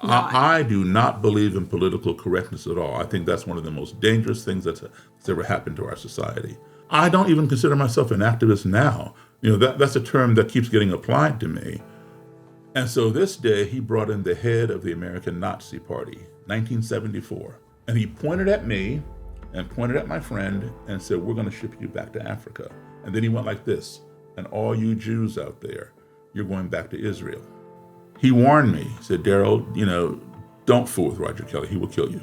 not. I do not believe in political correctness at all. I think that's one of the most dangerous things that's ever happened to our society. I don't even consider myself an activist now. That's a term that keeps getting applied to me. And so this day, he brought in the head of the American Nazi Party, 1974. And he pointed at me and pointed at my friend and said, "We're going to ship you back to Africa." And then he went like this, "And all you Jews out there, you're going back to Israel." He warned me. He said, "Daryl, don't fool with Roger Kelly. He will kill you."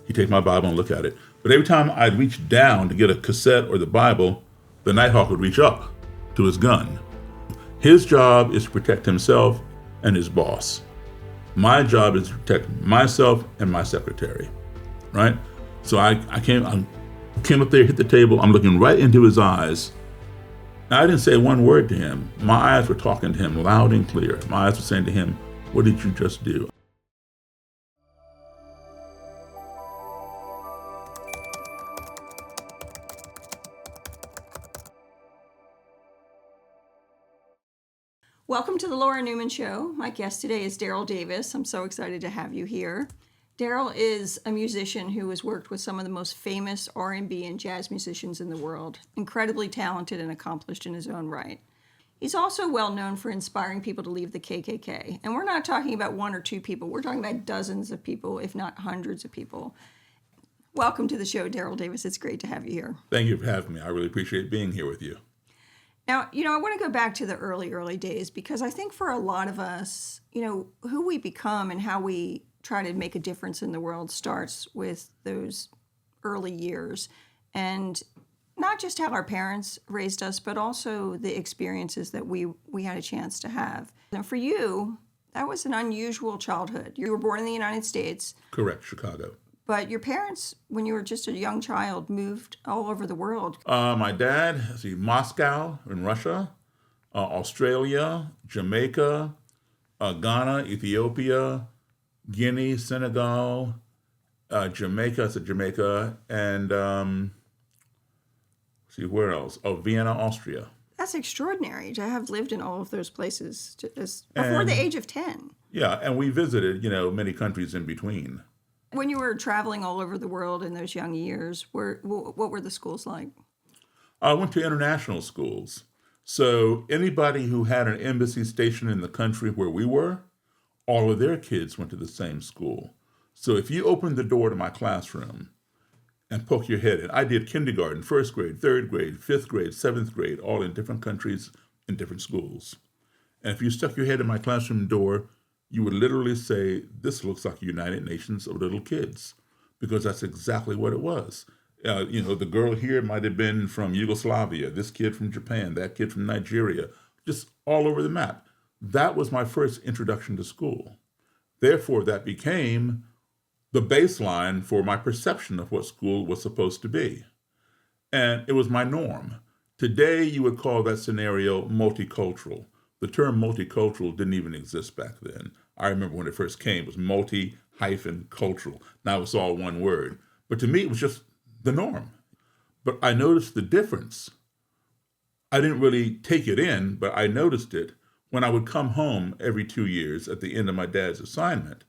He'd take my Bible and look at it. But every time I'd reach down to get a cassette or the Bible, the Nighthawk would reach up to his gun. His job is to protect himself and his boss. My job is to protect myself and my secretary, right? So I came up there, hit the table. I'm looking right into his eyes. Now, I didn't say one word to him. My eyes were talking to him loud and clear. My eyes were saying to him, "What did you just do?" Welcome to the Laura Neuman Show. My guest today is Daryl Davis. I'm so excited to have you here. Daryl is a musician who has worked with some of the most famous R&B and jazz musicians in the world, incredibly talented and accomplished in his own right. He's also well known for inspiring people to leave the KKK. And we're not talking about one or two people. We're talking about dozens of people, if not hundreds of people. Welcome to the show, Daryl Davis. It's great to have you here. Thank you for having me. I really appreciate being here with you. Now, I want to go back to the early days because I think for a lot of us, who we become and how we try to make a difference in the world starts with those early years. And not just how our parents raised us, but also the experiences that we had a chance to have. And for you, that was an unusual childhood. You were born in the United States. Correct, Chicago. But your parents, when you were just a young child, moved all over the world. My dad, Moscow in Russia, Australia, Jamaica, Ghana, Ethiopia, Guinea, Senegal, Jamaica, and where else? Oh, Vienna, Austria. That's extraordinary to have lived in all of those places before the age of 10. Yeah, and we visited, many countries in between. When you were traveling all over the world in those young years, what were the schools like? I went to international schools. So anybody who had an embassy station in the country where we were, all of their kids went to the same school. So if you opened the door to my classroom and poke your head in, I did kindergarten, first grade, third grade, fifth grade, seventh grade, all in different countries in different schools. And if you stuck your head in my classroom door, you would literally say, "This looks like United Nations of little kids," because that's exactly what it was. The girl here might have been from Yugoslavia, this kid from Japan, that kid from Nigeria, just all over the map. That was my first introduction to school. Therefore, that became the baseline for my perception of what school was supposed to be. And it was my norm. Today, you would call that scenario multicultural. The term multicultural didn't even exist back then. I remember when it first came, it was multi-cultural. Now it's all one word. But to me, it was just the norm. But I noticed the difference. I didn't really take it in, but I noticed it when I would come home every 2 years at the end of my dad's assignment.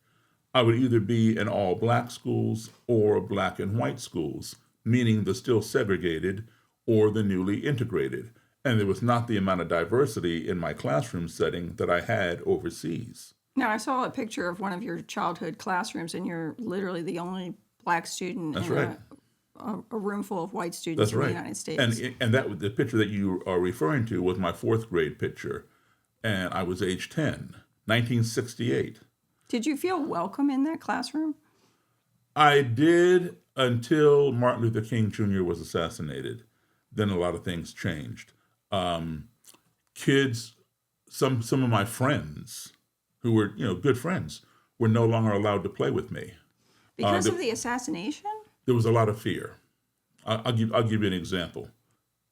I would either be in all black schools or black and white schools, meaning the still segregated or the newly integrated. And there was not the amount of diversity in my classroom setting that I had overseas. Now, I saw a picture of one of your childhood classrooms, and you're literally the only black student That's in right. a room full of white students That's in right. the United States. And the picture that you are referring to was my fourth grade picture, and I was age 10, 1968. Did you feel welcome in that classroom? I did until Martin Luther King Jr. was assassinated. Then a lot of things changed. Kids, some of my friends who were, good friends, were no longer allowed to play with me. Because of the assassination? There was a lot of fear. I'll give you an example.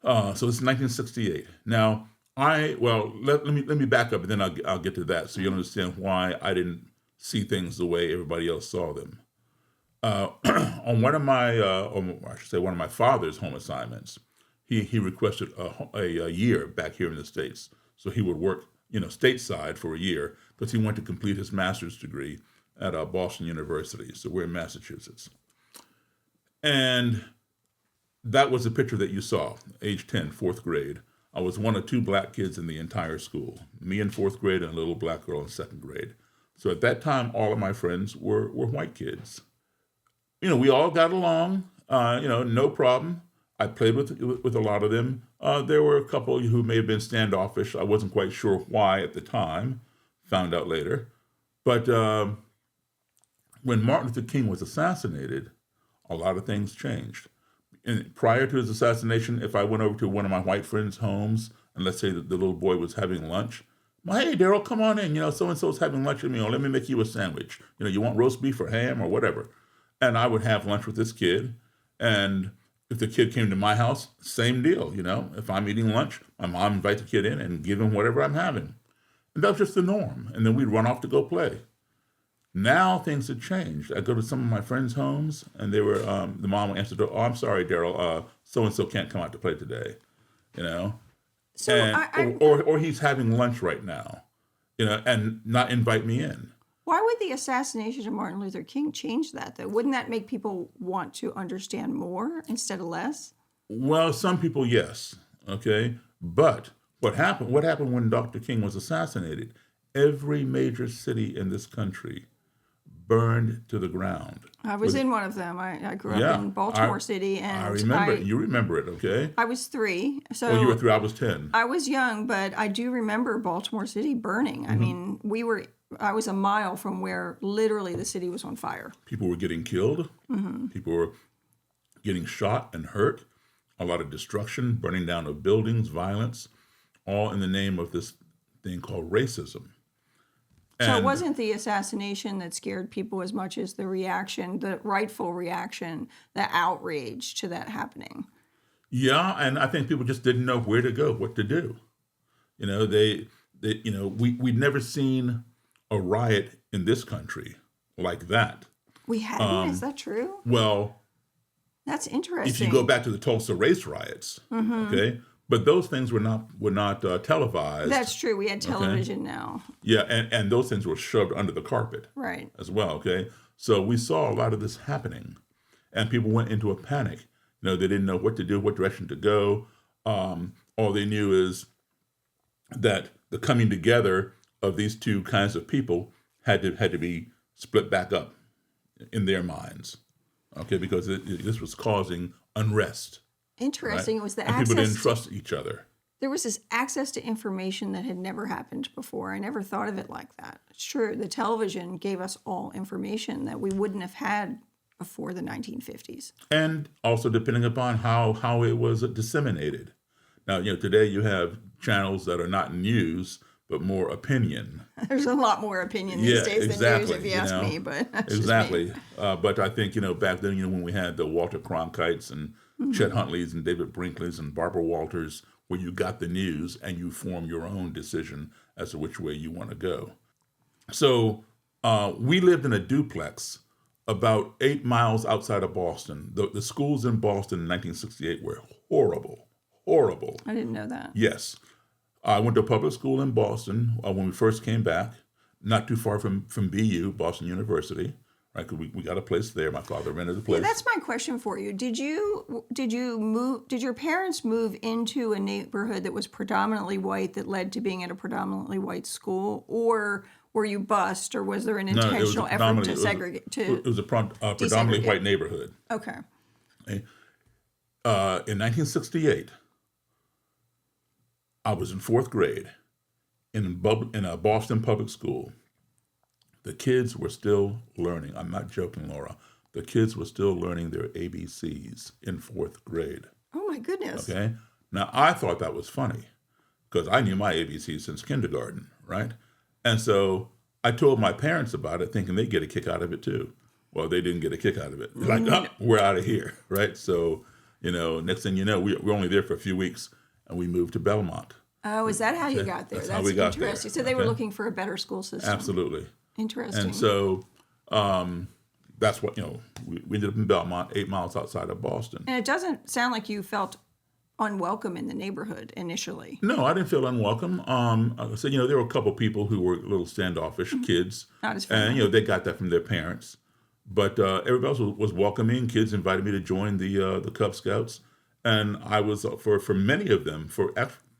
So this is 1968. Now, let me back up, and then I'll get to that, so you'll understand why I didn't see things the way everybody else saw them. On one of my father's home assignments, he requested a year back here in the States, so he would work, stateside for a year because he wanted to complete his master's degree, at Boston University. So we're in Massachusetts. And that was the picture that you saw, age 10, fourth grade. I was one of two black kids in the entire school, me in fourth grade and a little black girl in second grade. So at that time, all of my friends were white kids. We all got along, no problem. I played with a lot of them. There were a couple who may have been standoffish. I wasn't quite sure why at the time, found out later. But when Martin Luther King was assassinated, a lot of things changed. And prior to his assassination, if I went over to one of my white friends' homes, and let's say that the little boy was having lunch, hey, Daryl, come on in. So-and-so's having lunch with me. Let me make you a sandwich. You want roast beef or ham or whatever. And I would have lunch with this kid. And if the kid came to my house, same deal. If I'm eating lunch, my mom invites the kid in and give him whatever I'm having. And that was just the norm. And then we'd run off to go play. Now things have changed. I go to some of my friends' homes, and they were the mom would answer the door. Oh, I'm sorry, Daryl. So-and-so can't come out to play today. So and, or he's having lunch right now, and not invite me in. Why would the assassination of Martin Luther King change that, though? Wouldn't that make people want to understand more instead of less? Well, some people, yes. Okay. But what happened when Dr. King was assassinated? Every major city in this country burned to the ground. I was in one of them. I grew up in Baltimore City. And I remember it. You remember it, okay? I was 3. So you were 3. I was 10. I was young, but I do remember Baltimore City burning. I mean, I was a mile from where literally the city was on fire. People were getting killed. People were getting shot and hurt. A lot of destruction, burning down of buildings, violence, all in the name of this thing called racism. So it wasn't the assassination that scared people as much as the reaction, the rightful reaction, the outrage to that happening. Yeah, and I think people just didn't know where to go, what to do. We'd never seen a riot in this country like that. We hadn't? Is that true? Well, that's interesting. If you go back to the Tulsa race riots, okay, but those things were not televised. That's true. We had television now. Yeah, and those things were shoved under the carpet, right, as well. Okay, so we saw a lot of this happening, and people went into a panic. They didn't know what to do, what direction to go. All they knew is that the coming together of these two kinds of people had to be split back up in their minds. Okay, because this was causing unrest. Interesting. Right? It was the and access. People didn't trust each other. There was this access to information that had never happened before. I never thought of it like that. It's true. The television gave us all information that we wouldn't have had before the 1950s. And also depending upon how it was disseminated. Now, today you have channels that are not news, but more opinion. There's a lot more opinion these days than news, if you ask me. But exactly. But I think back then, when we had the Walter Cronkites and Chet Huntleys and David Brinkleys and Barbara Walters, where you got the news and you form your own decision as to which way you want to go. So we lived in a duplex about 8 miles outside of Boston. The schools in Boston in 1968 were horrible. I didn't know that. Yes. I went to public school in Boston when we first came back, not too far from BU, Boston University, right? Because we got a place there. My father rented a place. Yeah, that's my question for you. Did your parents move into a neighborhood that was predominantly white that led to being at a predominantly white school, or were you bused, or was there an intentional effort to segregate? It was a predominantly white neighborhood. Okay. In 1968, I was in fourth grade in a Boston public school. The kids were still learning. I'm not joking, Laura. The kids were still learning their ABCs in fourth grade. Oh, my goodness. Okay? Now, I thought that was funny because I knew my ABCs since kindergarten, right? And so I told my parents about it thinking they'd get a kick out of it too. Well, they didn't get a kick out of it. Like, we're out of here, right? So, next thing you know, we're only there for a few weeks and we moved to Belmont. Oh, is that how you got there? That's how we got interesting. there. So they were looking for a better school system. Absolutely. Interesting. And so that's what, we ended up in Belmont, 8 miles outside of Boston. And it doesn't sound like you felt unwelcome in the neighborhood initially. No, I didn't feel unwelcome. So, there were a couple people who were a little standoffish kids. Not as And, friendly. they got that from their parents. But everybody else was welcoming. Kids invited me to join the Cub Scouts. And I was, for many of them,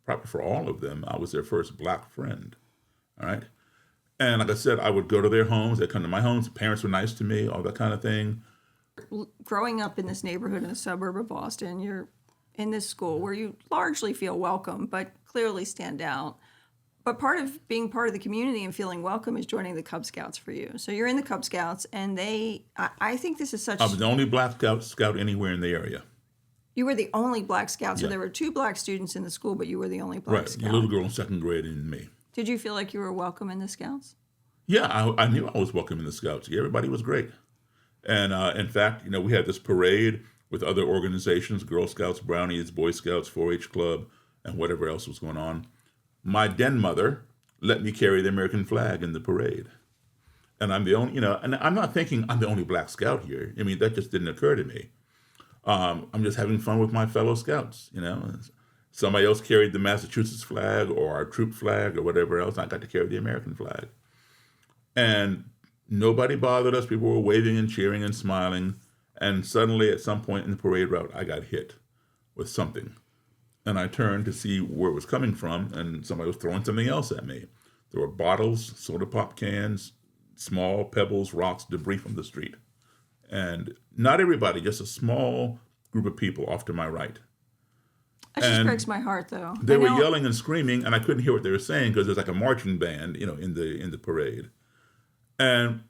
probably for all of them, I was their first black friend. All right. And like I said, I would go to their homes. They'd come to my homes. Parents were nice to me, all that kind of thing. Growing up in this neighborhood in a suburb of Boston, you're in this school where you largely feel welcome, but clearly stand out. But part of being part of the community and feeling welcome is joining the Cub Scouts for you. So you're in the Cub Scouts, and I think this is such... I was the only black scout anywhere in the area. You were the only black scout. So Yeah. there were 2 black students in the school, but you were the only black Right. scout. A little girl in second grade and me. Did you feel like you were welcome in the Scouts? Yeah, I knew I was welcome in the Scouts. Everybody was great. And in fact, we had this parade with other organizations, Girl Scouts, Brownies, Boy Scouts, 4-H Club, and whatever else was going on. My den mother let me carry the American flag in the parade. And I'm the only, and I'm not thinking I'm the only black scout here. I mean, that just didn't occur to me. I'm just having fun with my fellow scouts, Somebody else carried the Massachusetts flag or our troop flag or whatever else. I got to carry the American flag. And nobody bothered us. People were waving and cheering and smiling. And suddenly, at some point in the parade route, I got hit with something. And I turned to see where it was coming from, and somebody was throwing something else at me. There were bottles, soda pop cans, small pebbles, rocks, debris from the street. And not everybody, just a small group of people off to my right. That just And breaks my heart, though. They were yelling and screaming, and I couldn't hear what they were saying because there's like a marching band, in the parade. And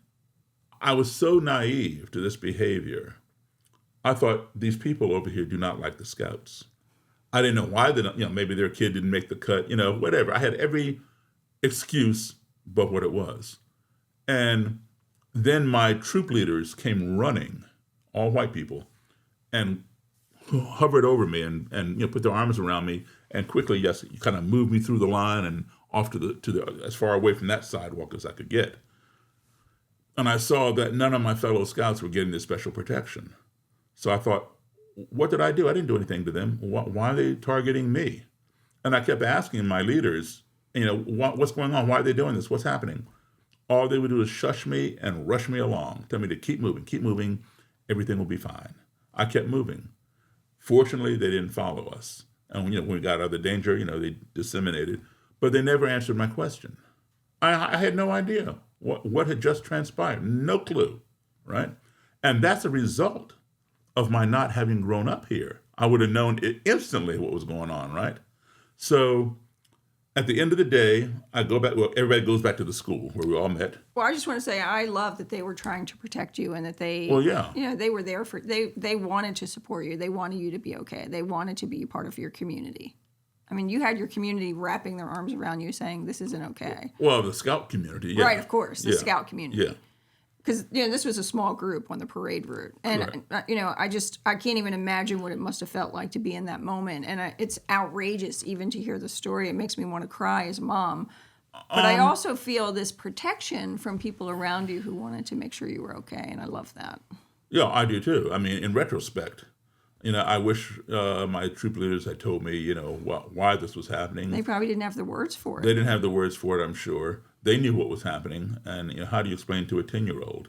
I was so naive to this behavior. I thought these people over here do not like the Scouts. I didn't know why they don't, maybe their kid didn't make the cut, whatever. I had every excuse but what it was. And then my troop leaders came running, all white people, and hovered over me and put their arms around me and quickly, yes, kind of moved me through the line and off to the as far away from that sidewalk as I could get. And I saw that none of my fellow scouts were getting this special protection. So I thought, what did I do? I didn't do anything to them. Why are they targeting me? And I kept asking my leaders, what's going on? Why are they doing this? What's happening? All they would do is shush me and rush me along, tell me to keep moving, everything will be fine. I kept moving. Fortunately, they didn't follow us. And when we got out of the danger, they disseminated, but they never answered my question. I had no idea what had just transpired. No clue, right? And that's a result of my not having grown up here. I would have known instantly what was going on, right? So at the end of the day, I go back, everybody goes back to the school where we all met. Well, I just want to say I love that they were trying to protect you and that they, they were there for, they wanted to support you. They wanted you to be okay. They wanted to be part of your community. I mean, you had your community wrapping their arms around you saying, this isn't okay. Well, the scout community, yeah. Right, of course, the scout community. Yeah. Because, this was a small group on the parade route. And, I can't even imagine what it must have felt like to be in that moment. And it's outrageous even to hear the story. It makes me want to cry as a mom. But I also feel this protection from people around you who wanted to make sure you were okay. And I love that. Yeah, I do too. I mean, in retrospect, I wish my troop leaders had told me, why this was happening. They probably didn't have the words for it. They didn't have the words for it, I'm sure. They knew what was happening. And how do you explain to a 10-year-old?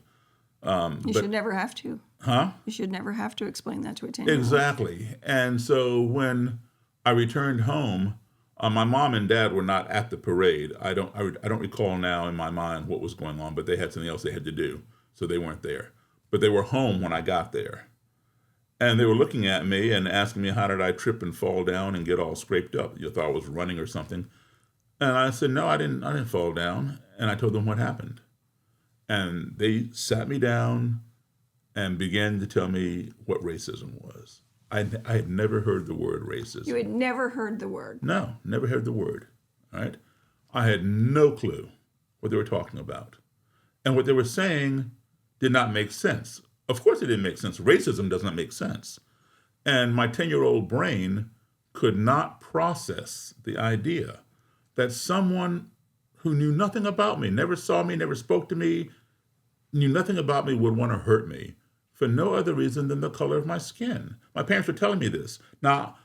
You should never have to. Huh? You should never have to explain that to a 10-year-old. Exactly. And so when I returned home, my mom and dad were not at the parade. I don't recall now in my mind what was going on, but they had something else they had to do, so they weren't there. But they were home when I got there. And they were looking at me and asking me how did I trip and fall down and get all scraped up. You thought I was running or something. And I said, no, I didn't fall down. And I told them what happened. And they sat me down and began to tell me what racism was. I had never heard the word racism. You had never heard the word? No, never heard the word. All right? I had no clue what they were talking about. And what they were saying did not make sense. Of course it didn't make sense. Racism does not make sense. And my 10-year-old brain could not process the idea that someone who knew nothing about me, never saw me, never spoke to me, knew nothing about me would want to hurt me for no other reason than the color of my skin. My parents were telling me this. Now,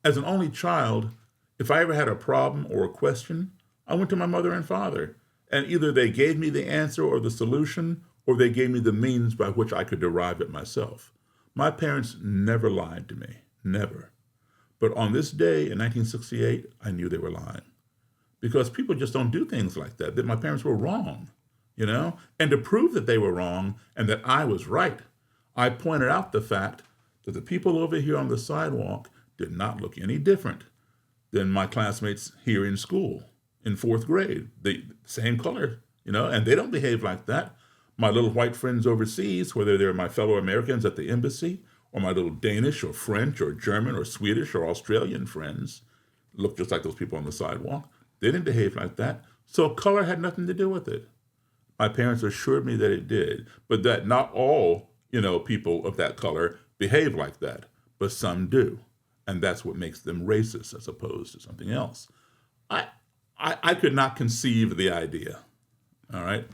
as an only child, if I ever had a problem or a question, I went to my mother and father. And either they gave me the answer or the solution, or they gave me the means by which I could derive it myself. My parents never lied to me, never. But on this day in 1968, I knew they were lying. Because people just don't do things like that, that my parents were wrong, you know? And to prove that they were wrong and that I was right, I pointed out the fact that the people over here on the sidewalk did not look any different than my classmates here in school in fourth grade. The same color, you know, and they don't behave like that. My little white friends overseas, whether they're my fellow Americans at the embassy, or my little Danish or French or German or Swedish or Australian friends, look just like those people on the sidewalk. They didn't behave like that. So color had nothing to do with it. My parents assured me that it did, but that not all, you know, people of that color behave like that, but some do. And that's what makes them racist as opposed to something else. I could not conceive of the idea, all right?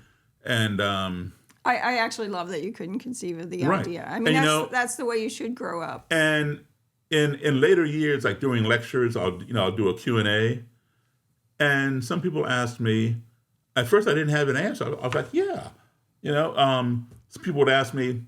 And I actually love that you couldn't conceive of the Right. idea. I And, mean, you know- that's the way you should grow up. and in later years, like during lectures, I'll do a Q&A, and some people asked me. At first, I didn't have an answer. I was like, yeah, some people would ask me,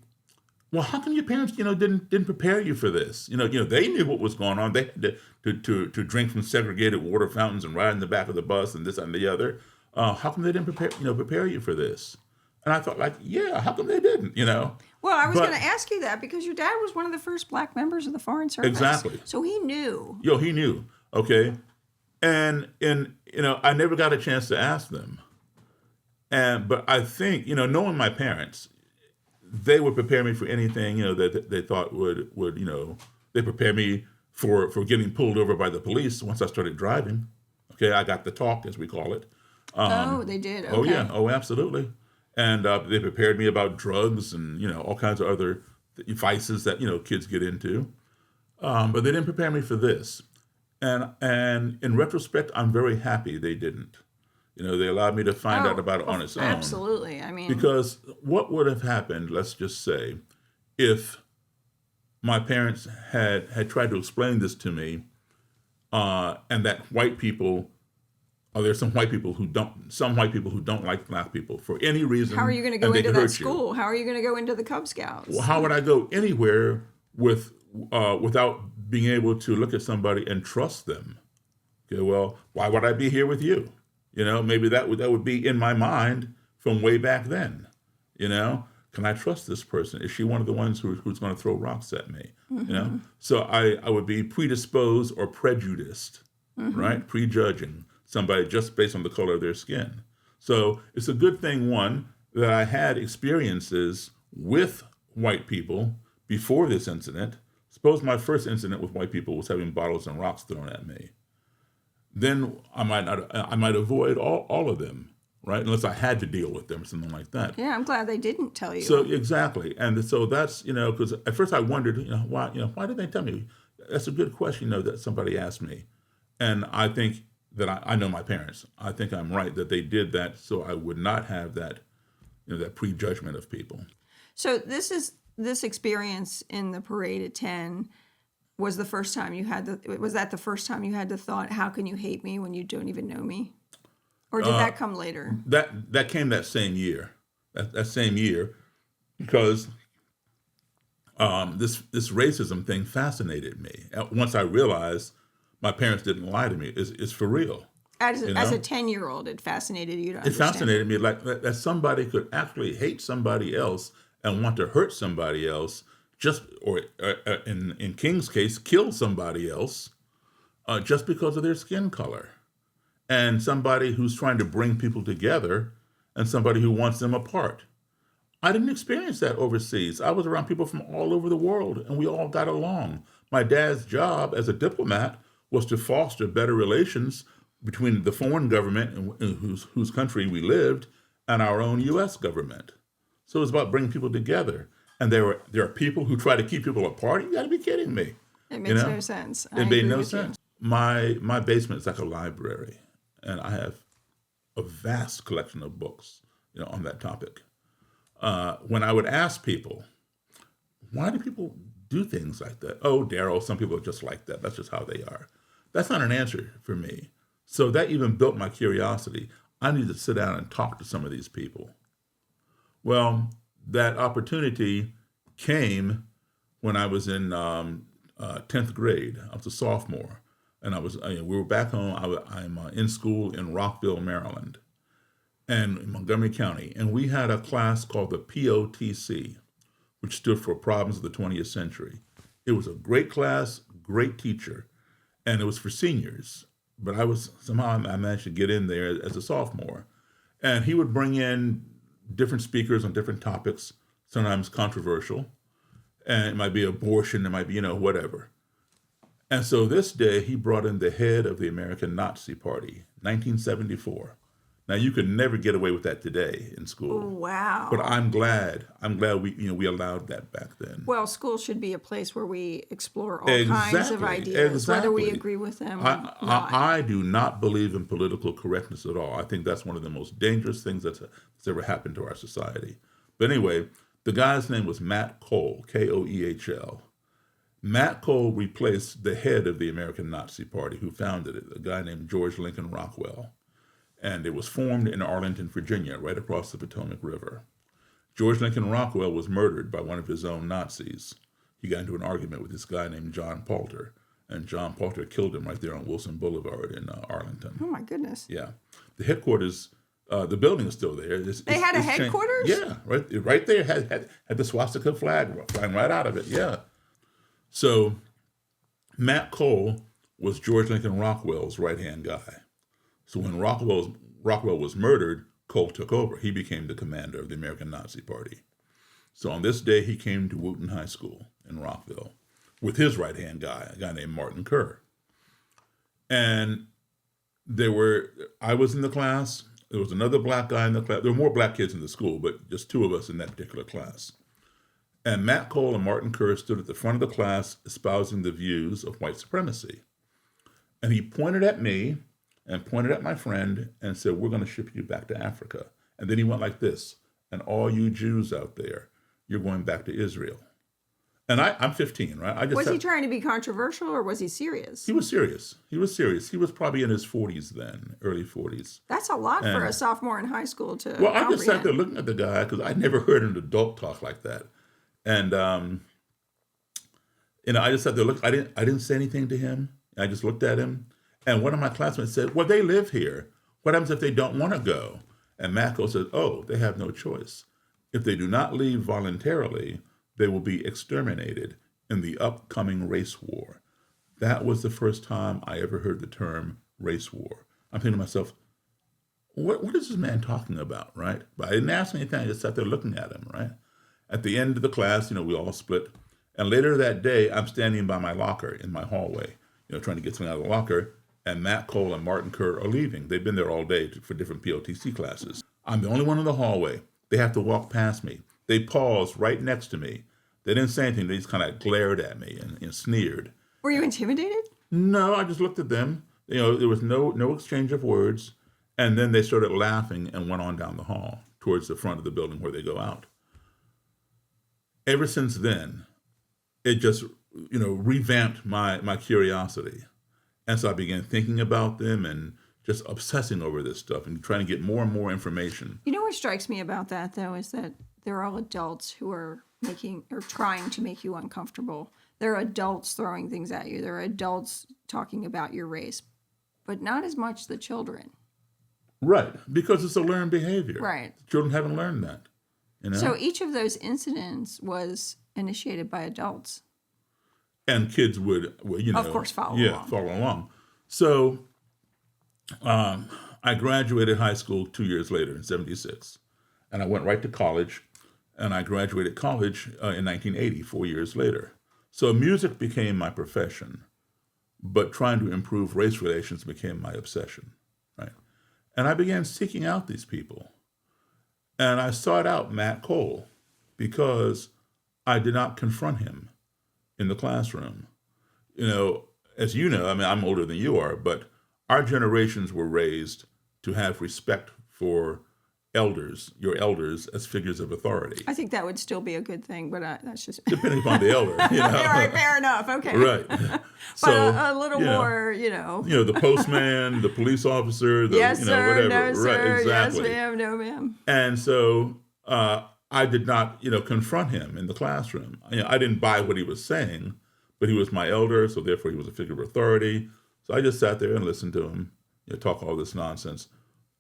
well, how come your parents, didn't prepare you for this? They knew what was going on. They had to drink from segregated water fountains and ride in the back of the bus and this and the other. How come they didn't prepare you for this? And I thought, like, yeah, how come they didn't? Well, I was But- going to ask you that because your dad was one of the first black members of the Foreign Service. Exactly. So he knew. He knew. Okay, and I never got a chance to ask them. But I think knowing my parents, they would prepare me for anything that they thought would they prepare me for getting pulled over by the police once I started driving. Okay, I got the talk, as we call it. They did. Okay. Oh yeah, oh absolutely. And they prepared me about drugs and all kinds of other vices that kids get into. But they didn't prepare me for this. And in retrospect, I'm very happy they didn't. They allowed me to find out about it on its own. Absolutely. I mean, Because what would have happened, let's just say, if my parents had tried to explain this to me, and that white people, there's some white people who don't like black people for any reason. how are you going to go and they into hurt that you. school? How are you going to go into the Cub Scouts? Well, how would I go anywhere without being able to look at somebody and trust them? Okay, well, why would I be here with you? Maybe that would be in my mind from way back then. Can I trust this person? Is she one of the ones who's going to throw rocks at me? Mm-hmm. So I would be predisposed or prejudiced, Mm-hmm. right? Prejudging somebody just based on the color of their skin. So it's a good thing, one, that I had experiences with white people before this incident. Suppose my first incident with white people was having bottles and rocks thrown at me. Then I might avoid all of them, right? Unless I had to deal with them or something like that. Yeah, I'm glad they didn't tell you. So exactly, and so that's because at first I wondered why did they tell me? That's a good question that somebody asked me, and I think that I know my parents. I think I'm right that they did that so I would not have that that prejudgment of people. So this experience in the parade at 10 was the first time you had was that the first time you had the thought, how can you hate me when you don't even know me? Or did that come later? That came that same year. That same year, because this racism thing fascinated me. Once I realized my parents didn't lie to me, it's for real. As a 10-year-old, it fascinated you to It understand. fascinated me like that somebody could actually hate somebody else and want to hurt somebody else, or in King's case, kill somebody else just because of their skin color. And somebody who's trying to bring people together and somebody who wants them apart. I didn't experience that overseas. I was around people from all over the world, and we all got along. My dad's job as a diplomat was to foster better relations between the foreign government in whose country we lived and our own U.S. government. So it was about bringing people together. And there are people who try to keep people apart. You got to be kidding me. It makes no sense. I It made agree no with you. sense. My basement is like a library, and I have a vast collection of books, on that topic. When I would ask people, why do people do things like that. Oh, Daryl, some people are just like that. That's just how they are. That's not an answer for me. So that even built my curiosity. I need to sit down and talk to some of these people. Well, that opportunity came when I was in 10th grade. I was a sophomore, and we were back home. I'm in school in Rockville, Maryland, and in Montgomery County, and we had a class called the POTC, which stood for Problems of the 20th Century. It was a great class, great teacher, and it was for seniors. But I managed to get in there as a sophomore, and he would bring in different speakers on different topics, sometimes controversial, and it might be abortion, it might be, whatever. And so this day he brought in the head of the American Nazi Party, 1974. Now you could never get away with that today in school. Oh, wow. But I'm glad we allowed that back then. Well, school should be a place where we explore all kinds of ideas, whether we agree with them or not. I do not believe in political correctness at all. I think that's one of the most dangerous things that's ever happened to our society. But anyway, the guy's name was Matt Cole, Koehl. Matt Cole replaced the head of the American Nazi Party who founded it, a guy named George Lincoln Rockwell. And it was formed in Arlington, Virginia, right across the Potomac River. George Lincoln Rockwell was murdered by one of his own Nazis. He got into an argument with this guy named John Poulter, and John Poulter killed him right there on Wilson Boulevard in Arlington. Oh, my goodness. Yeah. The headquarters, the building is still there. They had a headquarters? Yeah, right there. Had the swastika flag flying right out of it, yeah. So Matt Cole was George Lincoln Rockwell's right-hand guy. So when Rockwell was murdered, Cole took over. He became the commander of the American Nazi Party. So on this day, he came to Wooten High School in Rockville with his right-hand guy, a guy named Martin Kerr. And I was in the class. There was another black guy in the class. There were more black kids in the school, but just two of us in that particular class. And Matt Cole and Martin Kerr stood at the front of the class espousing the views of white supremacy. And he pointed at me and pointed at my friend and said, "We're going to ship you back to Africa." And then he went like this, "And all you Jews out there, you're going back to Israel." And I'm 15, right? Was he trying to be controversial or was he serious? He was serious. He was probably in his 40s then, early 40s. That's a lot for a sophomore in high school to Well, I just sat there looking at the guy because I never heard an adult talk like that. And, I just sat there looking. I didn't say anything to him. I just looked at him. And one of my classmates said, "Well, they live here. What happens if they don't want to go?" And Macco said, "Oh, they have no choice. If they do not leave voluntarily, they will be exterminated in the upcoming race war." That was the first time I ever heard the term race war. I'm thinking to myself, what is this man talking about, right? But I didn't ask anything. I just sat there looking at him, right? At the end of the class, we all split. And later that day, I'm standing by my locker in my hallway, trying to get something out of the locker. And Matt Cole and Martin Kerr are leaving. They've been there all day for different POTC classes. I'm the only one in the hallway. They have to walk past me. They paused right next to me. They didn't say anything. They just kind of glared at me and sneered. Were you intimidated? No, I just looked at them. There was no exchange of words. And then they started laughing and went on down the hall towards the front of the building where they go out. Ever since then, it just, revamped my curiosity. And so I began thinking about them and just obsessing over this stuff and trying to get more and more information. What strikes me about that, though, is that they're all adults who are trying to make you uncomfortable. They're adults throwing things at you. They're adults talking about your race, but not as much the children. Right, because it's a learned behavior. Right. Children haven't learned that. So each of those incidents was initiated by adults. And kids would, of course, follow along. Yeah, follow along. So I graduated high school 2 years later in 76. And I went right to college. And I graduated college in 1980, 4 years later. So music became my profession. But trying to improve race relations became my obsession, right? And I began seeking out these people. And I sought out Matt Cole because I did not confront him in the classroom. As you know, I'm older than you are, but our generations were raised to have respect for your elders, as figures of authority. I think that would still be a good thing, but that's just Depending upon the elder, you know. All right, fair enough. Okay, Right. but So a little more, the postman, the police officer, the yes, sir, whatever. no, sir, Right, exactly. yes, ma'am, no, ma'am. And so I did not, confront him in the classroom. I didn't buy what he was saying, but he was my elder, so therefore he was a figure of authority. So I just sat there and listened to him, talk all this nonsense.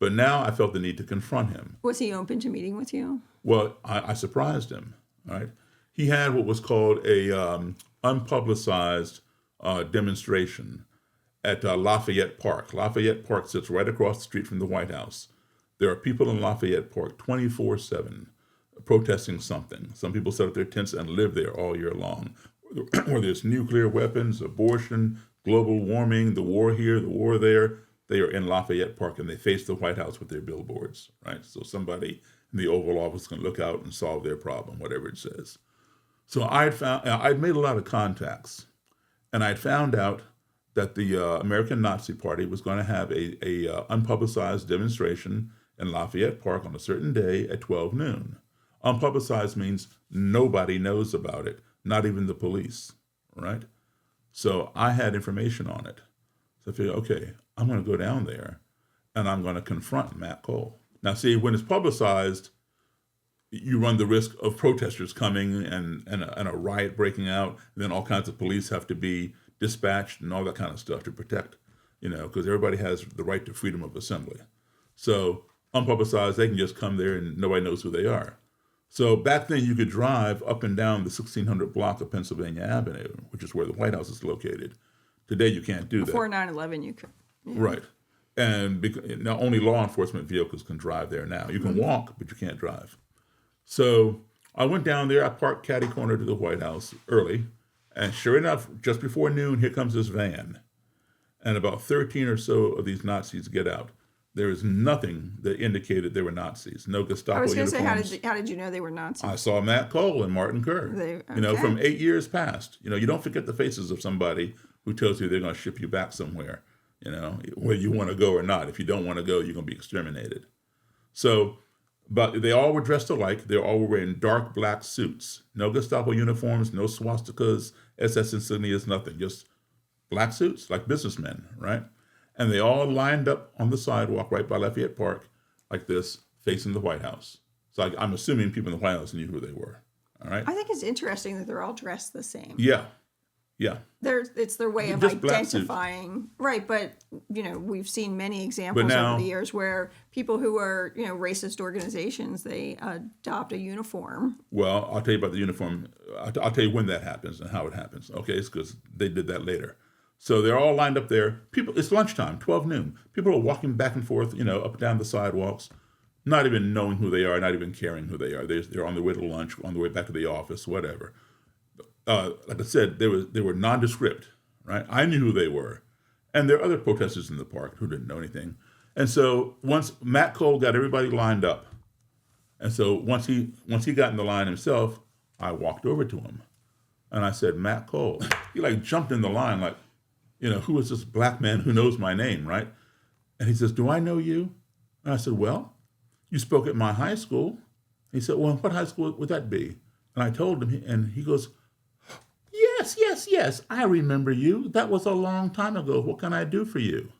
But now I felt the need to confront him. Was he open to meeting with you? Well, I surprised him. Right? He had what was called a unpublicized demonstration at Lafayette Park. Lafayette Park sits right across the street from the White House. There are people in Lafayette Park 24/7 protesting something. Some people set up their tents and live there all year long. Whether it's nuclear weapons, abortion, global warming, the war here, the war there, they are in Lafayette Park and they face the White House with their billboards, right? So somebody in the Oval Office can look out and solve their problem, whatever it says. So I'd made a lot of contacts, and I'd found out that the American Nazi Party was going to have a unpublicized demonstration in Lafayette Park on a certain day at 12 noon. Unpublicized means nobody knows about it, not even the police, right? So I had information on it. So I figured, okay, I'm going to go down there and I'm going to confront Matt Cole. Now, see, when it's publicized, you run the risk of protesters coming and a riot breaking out. And then all kinds of police have to be dispatched and all that kind of stuff to protect, because everybody has the right to freedom of assembly. So unpublicized, they can just come there and nobody knows who they are. So back then you could drive up and down the 1600 block of Pennsylvania Avenue, which is where the White House is located. Today you can't do that. Before 9/11, you could. Yeah. Right. And now only law enforcement vehicles can drive there now. You can walk, but you can't drive. So I went down there. I parked catty corner to the White House early. And sure enough, just before noon, here comes this van. And about 13 or so of these Nazis get out. There is nothing that indicated they were Nazis. No Gestapo I was going uniforms. to say, how did you know they were Nazis? I saw Matt Cole and Martin Kerr, from 8 years past. You don't forget the faces of somebody who tells you they're going to ship you back somewhere, whether you want to go or not. If you don't want to go, you're going to be exterminated. So, but they all were dressed alike. They all were wearing dark black suits. No Gestapo uniforms, no swastikas, SS insignias, nothing. Just black suits, like businessmen, right? And they all lined up on the sidewalk right by Lafayette Park, like this, facing the White House. So I'm assuming people in the White House knew who they were. All right. I think it's interesting that they're all dressed the same. Yeah. It's their way of Just black suits. identifying, right? But we've seen many examples over the years where people who are racist organizations, they adopt a uniform. Well, I'll tell you about the uniform. I'll tell you when that happens and how it happens. Okay, it's because they did that later. So they're all lined up there. It's lunchtime, 12 noon. People are walking back and forth, up and down the sidewalks, not even knowing who they are, not even caring who they are. They're on their way to lunch, on their way back to the office, whatever. Like I said, they were nondescript, right? I knew who they were. And there are other protesters in the park who didn't know anything. And so once Matt Cole got everybody lined up, and so once he got in the line himself, I walked over to him. And I said, Matt Cole. He jumped in the line like, who is this black man who knows my name, right? And he says, do I know you? And I said, well, you spoke at my high school. He said, well, what high school would that be? And I told him, and he goes, yes, I remember you. That was a long time ago. What can I do for you?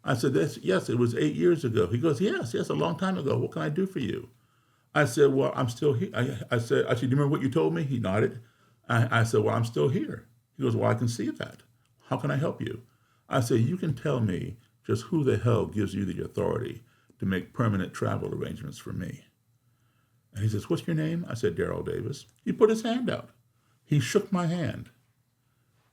I said, yes, it was 8 years ago. He goes, yes, a long time ago. What can I do for you? I said, well, I'm still here. I said, do you remember what you told me? He nodded. I said, well, I'm still here. He goes, well, I can see that. How can I help you? I said, you can tell me just who the hell gives you the authority to make permanent travel arrangements for me. And he says, what's your name? I said, Daryl Davis. He put his hand out. He shook my hand.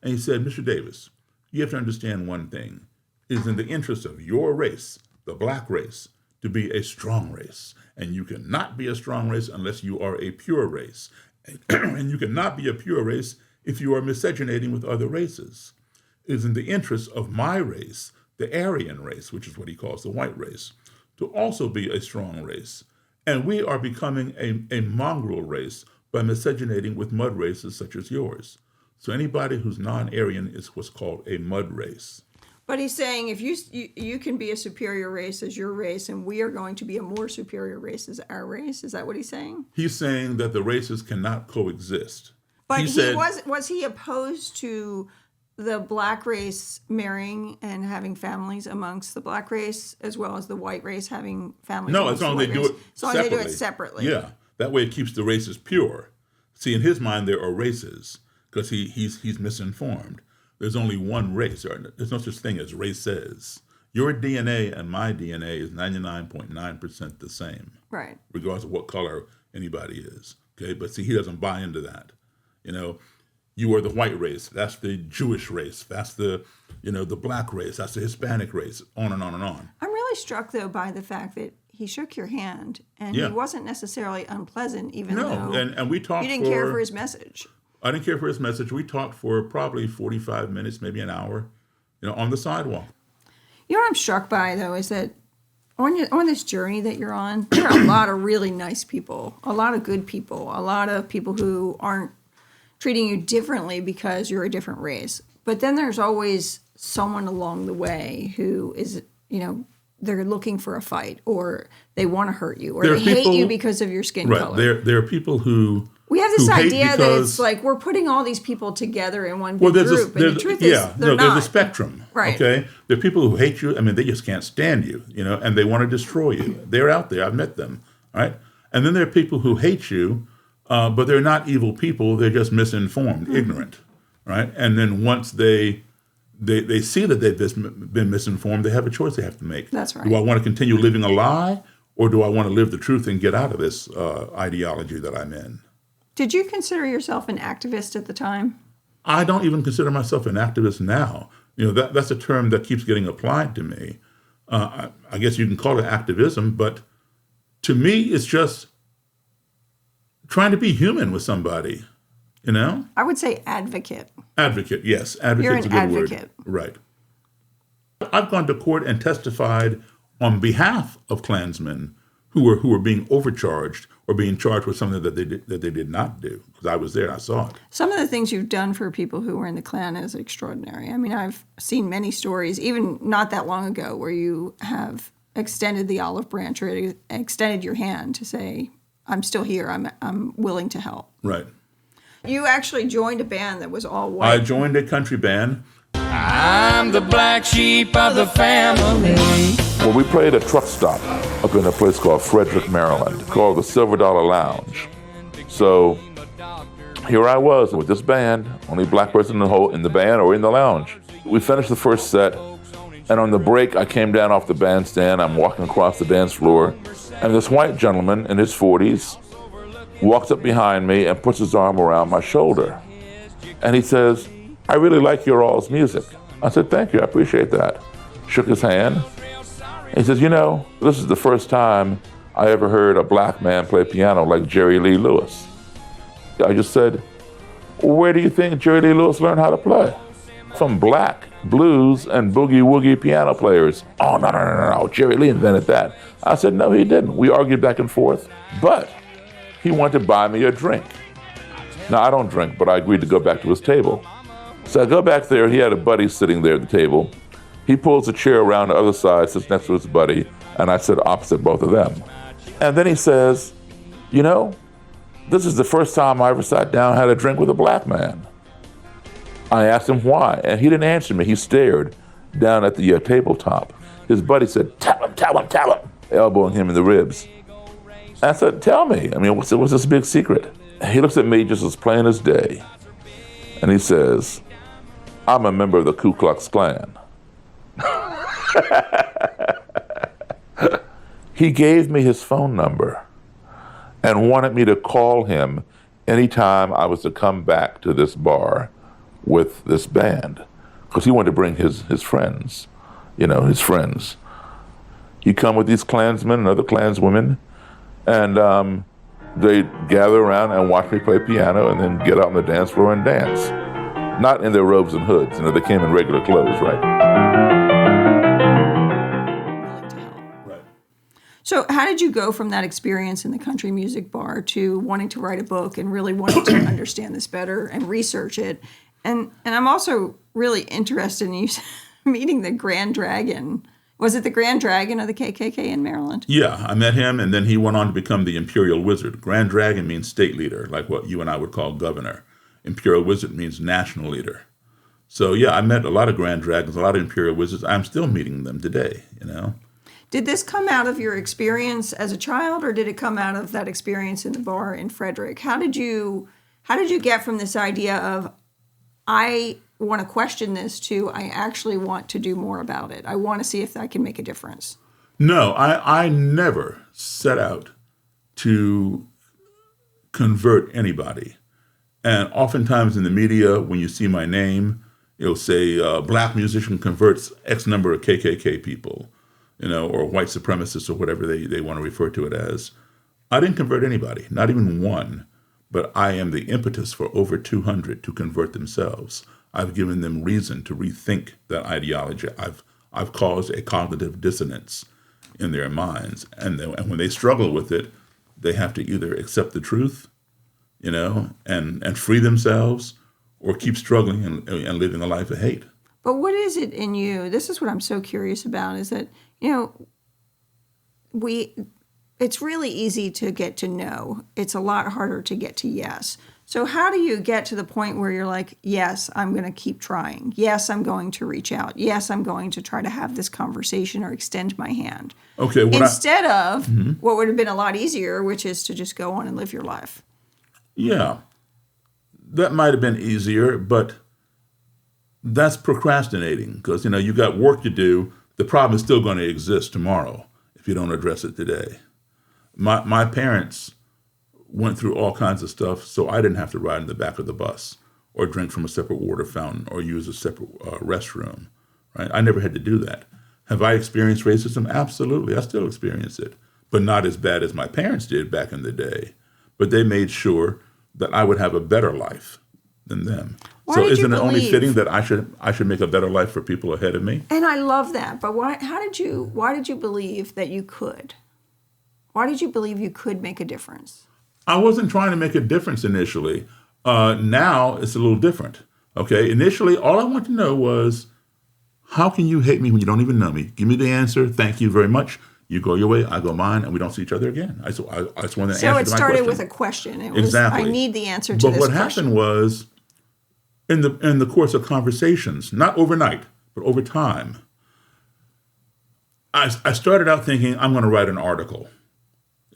And he said, Mr. Davis, you have to understand one thing. It is in the interest of your race, the black race, to be a strong race. And you cannot be a strong race unless you are a pure race. And you cannot be a pure race if you are miscegenating with other races. It is in the interest of my race, the Aryan race, which is what he calls the white race, to also be a strong race. And we are becoming a mongrel race by miscegenating with mud races such as yours. So anybody who's non-Aryan is what's called a mud race. But he's saying if you can be a superior race as your race, and we are going to be a more superior race as our race. Is that what he's saying? He's saying that the races cannot coexist. But he said, was he opposed to the black race marrying and having families amongst the black race, as well as the white race having families? No, amongst as long as they do it as long as they do it separately. Yeah, that way it keeps the races pure. See, in his mind, there are races because he's misinformed. There's only one race. There's no such thing as races. Your DNA and my DNA is 99.9% the same, Right. regardless of what color anybody is. Okay, but see, he doesn't buy into that. You are the white race. That's the Jewish race. That's the black race. That's the Hispanic race. On and on and on. I'm really struck, though, by the fact that he shook your hand, and Yeah. he wasn't necessarily unpleasant, even No, though and we talked. you didn't care for his message. I didn't care for his message. We talked for probably 45 minutes, maybe an hour, on the sidewalk. You know what I'm struck by, though, is that on this journey that you're on, there are a lot of really nice people, a lot of good people, a lot of people who aren't treating you differently because you're a different race. But then there's always someone along the way who is, they're looking for a fight, or they want to hurt you, or they hate you because of your skin color. There are people who We have this who hate idea that because- it's like we're putting all these people together in one big Well, there's group, and the truth is they're not. there's a spectrum. Right. Okay, there are people who hate you. I mean, they just can't stand you, and they want to destroy you. They're out there. I've met them. Right, and then there are people who hate you, but they're not evil people. They're just misinformed, ignorant. Right, and then once they see that they've been misinformed, they have a choice they have to make. That's right. Do I want to continue living a lie, or do I want to live the truth and get out of this ideology that I'm in? Did you consider yourself an activist at the time? I don't even consider myself an activist now. That's a term that keeps getting applied to me. I guess you can call it activism, but to me, it's just trying to be human with somebody, I would say advocate. Advocate, yes. Advocate's You're a an good advocate. word. Right. I've gone to court and testified on behalf of Klansmen who were being overcharged or being charged with something that they did not do, because I was there and I saw it. Some of the things you've done for people who were in the Klan is extraordinary. I mean, I've seen many stories, even not that long ago, where you have extended the olive branch or extended your hand to say, I'm still here, I'm willing to help. Right. You actually joined a band that was all white. I joined a country band. I'm the black sheep of the family. Well, we played a truck stop up in a place called Frederick, Maryland, called the Silver Dollar Lounge. So here I was with this band, only black person in the band or in the lounge. We finished the first set, and on the break, I came down off the bandstand. I'm walking across the dance floor, and this white gentleman in his 40s walks up behind me and puts his arm around my shoulder. And he says, I really like your all's music. I said, thank you, I appreciate that. Shook his hand. He says, this is the first time I ever heard a black man play piano like Jerry Lee Lewis. I just said, where do you think Jerry Lee Lewis learned how to play? From black blues and boogie-woogie piano players. Oh, no, Jerry Lee invented that. I said, no, he didn't. We argued back and forth, but he wanted to buy me a drink. Now, I don't drink, but I agreed to go back to his table. So I go back there, he had a buddy sitting there at the table. He pulls a chair around the other side, sits next to his buddy, and I sit opposite both of them. And then he says, this is the first time I ever sat down and had a drink with a black man. I asked him why, and he didn't answer me. He stared down at the tabletop. His buddy said, tell him, elbowing him in the ribs. I said, tell me, what's this big secret? He looks at me just as plain as day, and he says, I'm a member of the Ku Klux Klan. He gave me his phone number and wanted me to call him anytime I was to come back to this bar with this band, because he wanted to bring his friends, his friends. He'd come with these Klansmen and other Klanswomen, and they'd gather around and watch me play piano and then get out on the dance floor and dance. Not in their robes and hoods, they came in regular clothes, right? Willing to help. Right. So how did you go from that experience in the country music bar to wanting to write a book and really wanting to understand this better and research it? And I'm also really interested in you. meeting the Grand Dragon. Was it the Grand Dragon of the KKK in Maryland? Yeah, I met him, and then he went on to become the Imperial Wizard. Grand Dragon means state leader, like what you and I would call governor. Imperial Wizard means national leader. So yeah, I met a lot of Grand Dragons, a lot of Imperial Wizards. I'm still meeting them today, you know. Did this come out of your experience as a child, or did it come out of that experience in the bar in Frederick? How did you get from this idea of, I want to question this, to I actually want to do more about it? I want to see if I can make a difference. No, I never set out to convert anybody. And oftentimes in the media, when you see my name, it'll say black musician converts X number of KKK people, you know, or white supremacists or whatever they want to refer to it as. I didn't convert anybody, not even one, but I am the impetus for over 200 to convert themselves. I've given them reason to rethink that ideology. I've caused a cognitive dissonance in their minds. And when they struggle with it, they have to either accept the truth, you know, and free themselves, or keep struggling and living a life of hate. But what is it in you? This is what I'm so curious about, is that, you know, it's really easy to get to no. It's a lot harder to get to yes. So how do you get to the point where you're like, yes, I'm going to keep trying. Yes, I'm going to reach out. Yes, I'm going to try to have this conversation or extend my hand. Okay. Instead of what would have been a lot easier, which is to just go on and live your life. Yeah, that might have been easier, but that's procrastinating, because, you know, you got work to do. The problem is still going to exist tomorrow if you don't address it today. My parents went through all kinds of stuff, so I didn't have to ride in the back of the bus or drink from a separate water fountain or use a separate restroom, right? I never had to do that. Have I experienced racism? Absolutely. I still experience it, but not as bad as my parents did back in the day. But they made sure that I would have a better life than them. So isn't it only fitting that I should make a better life for people ahead of me? And I love that. But why did you believe that you could? Why did you believe you could make a difference? I wasn't trying to make a difference initially. Now it's a little different. Okay. Initially, all I wanted to know was, how can you hate me when you don't even know me? Give me the answer. Thank you very much. You go your way, I go mine, and we don't see each other again. I just wanted an answer to my question. So it started with a question. It was, exactly. I need the answer to this question. But what happened was, in the course of conversations, not overnight, but over time, I started out thinking, I'm going to write an article.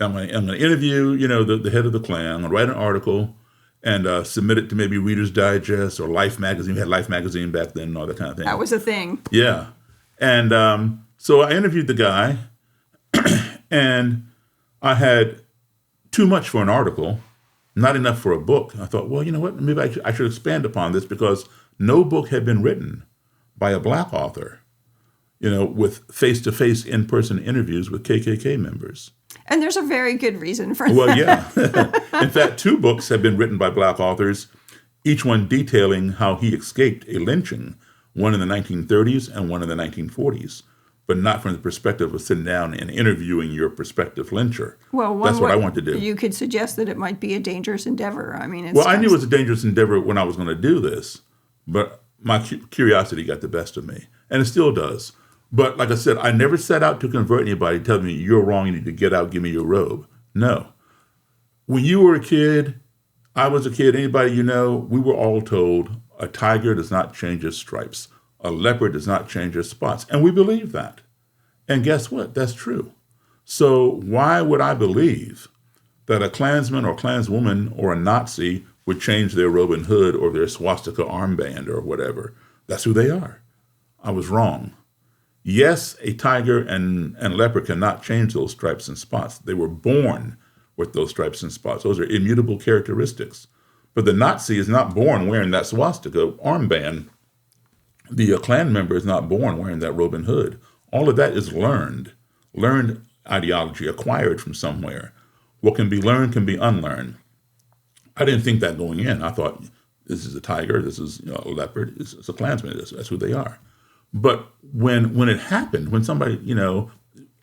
I'm going to interview, you know, the head of the Klan. I'm going to write an article and submit it to maybe Reader's Digest or Life magazine. We had Life magazine back then and all that kind of thing. That was a thing. Yeah. And so I interviewed the guy, and I had too much for an article, not enough for a book. I thought, well, you know what? Maybe I should expand upon this, because no book had been written by a black author, you know, with face-to-face, in-person interviews with KKK members. And there's a very good reason for that. Well, yeah. In fact, 2 books have been written by black authors, each one detailing how he escaped a lynching, one in the 1930s and one in the 1940s, but not from the perspective of sitting down and interviewing your prospective lyncher. Well, that's what I want to do. You could suggest that it might be a dangerous endeavor. I mean, I knew it was a dangerous endeavor when I was going to do this, but my curiosity got the best of me, and it still does. But like I said, I never set out to convert anybody, tell me, you're wrong, you need to get out, give me your robe. No. When you were a kid, I was a kid, anybody you know, we were all told, a tiger does not change its stripes. A leopard does not change its spots. And we believe that. And guess what? That's true. So why would I believe that a Klansman or Klanswoman or a Nazi would change their Robin Hood or their swastika armband or whatever? That's who they are. I was wrong. Yes, a tiger and leopard cannot change those stripes and spots. They were born with those stripes and spots. Those are immutable characteristics. But the Nazi is not born wearing that swastika armband. The Klan member is not born wearing that Robin Hood. All of that is learned ideology, acquired from somewhere. What can be learned can be unlearned. I didn't think that going in. I thought, this is a tiger, this is, you know, a leopard, it's a Klansman, that's who they are. But when it happened, when somebody, you know,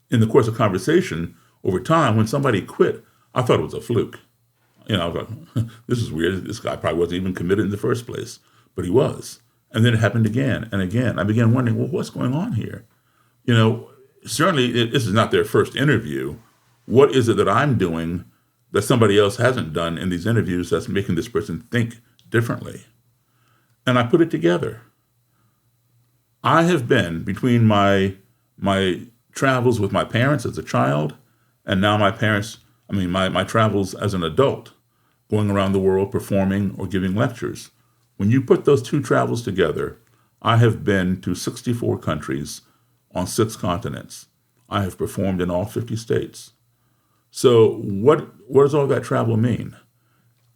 in the course of conversation over time, when somebody quit, I thought it was a fluke. You know, I was like, this is weird. This guy probably wasn't even committed in the first place, but he was. And then it happened again and again. I began wondering, well, what's going on here? Certainly this is not their first interview. What is it that I'm doing that somebody else hasn't done in these interviews that's making this person think differently? And I put it together. I have been, between my travels with my parents as a child and now my travels as an adult, going around the world performing or giving lectures. When you put those two travels together, I have been to 64 countries on 6 continents. I have performed in all 50 states. So what does all that travel mean?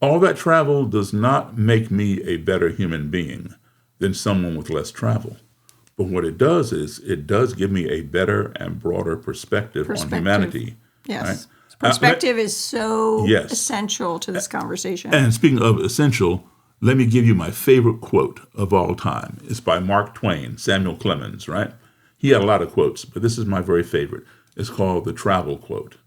All that travel does not make me a better human being than someone with less travel. But what it does is it does give me a better and broader perspective on humanity. Yes. Right? Perspective is so essential to this conversation. And speaking of essential, let me give you my favorite quote of all time. It's by Mark Twain, Samuel Clemens, right? He had a lot of quotes, but this is my very favorite. It's called the travel quote.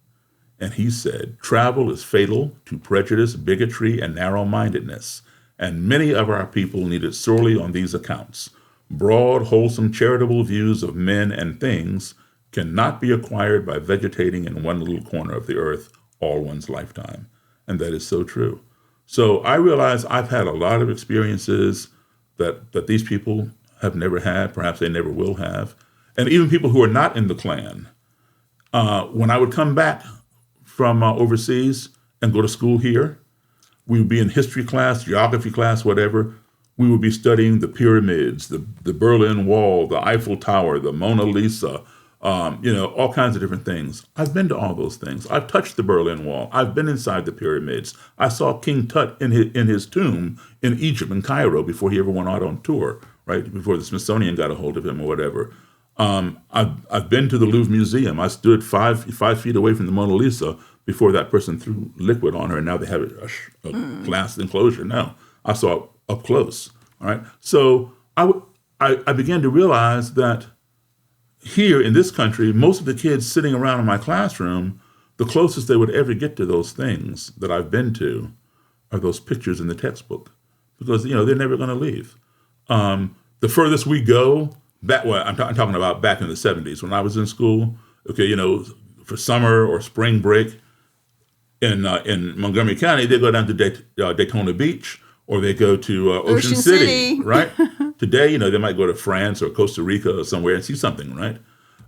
And he said, "Travel is fatal to prejudice, bigotry, and narrow-mindedness, and many of our people need it sorely on these accounts. Broad, wholesome, charitable views of men and things cannot be acquired by vegetating in one little corner of the earth all one's lifetime." And that is so true. So I realize I've had a lot of experiences that these people have never had, perhaps they never will have. And even people who are not in the Klan, when I would come back from overseas and go to school here, we would be in history class, geography class, whatever. We would be studying the pyramids, the Berlin Wall, the Eiffel Tower, the Mona Lisa, all kinds of different things. I've been to all those things. I've touched the Berlin Wall. I've been inside the pyramids. I saw King Tut in his tomb in Egypt, in Cairo, before he ever went out on tour, right? Before the Smithsonian got a hold of him or whatever. I've been to the Louvre Museum. I stood 5 feet away from the Mona Lisa before that person threw liquid on her, and now they have a glass enclosure. No, I saw it up close. All right. So I began to realize that here in this country, most of the kids sitting around in my classroom, the closest they would ever get to those things that I've been to are those pictures in the textbook, because they're never going to leave. The furthest we go back, I'm talking about back in the 70s when I was in school. Okay, for summer or spring break in Montgomery County, they go down to Daytona Beach, or they go to Ocean City, right? Today, they might go to France or Costa Rica or somewhere and see something, right?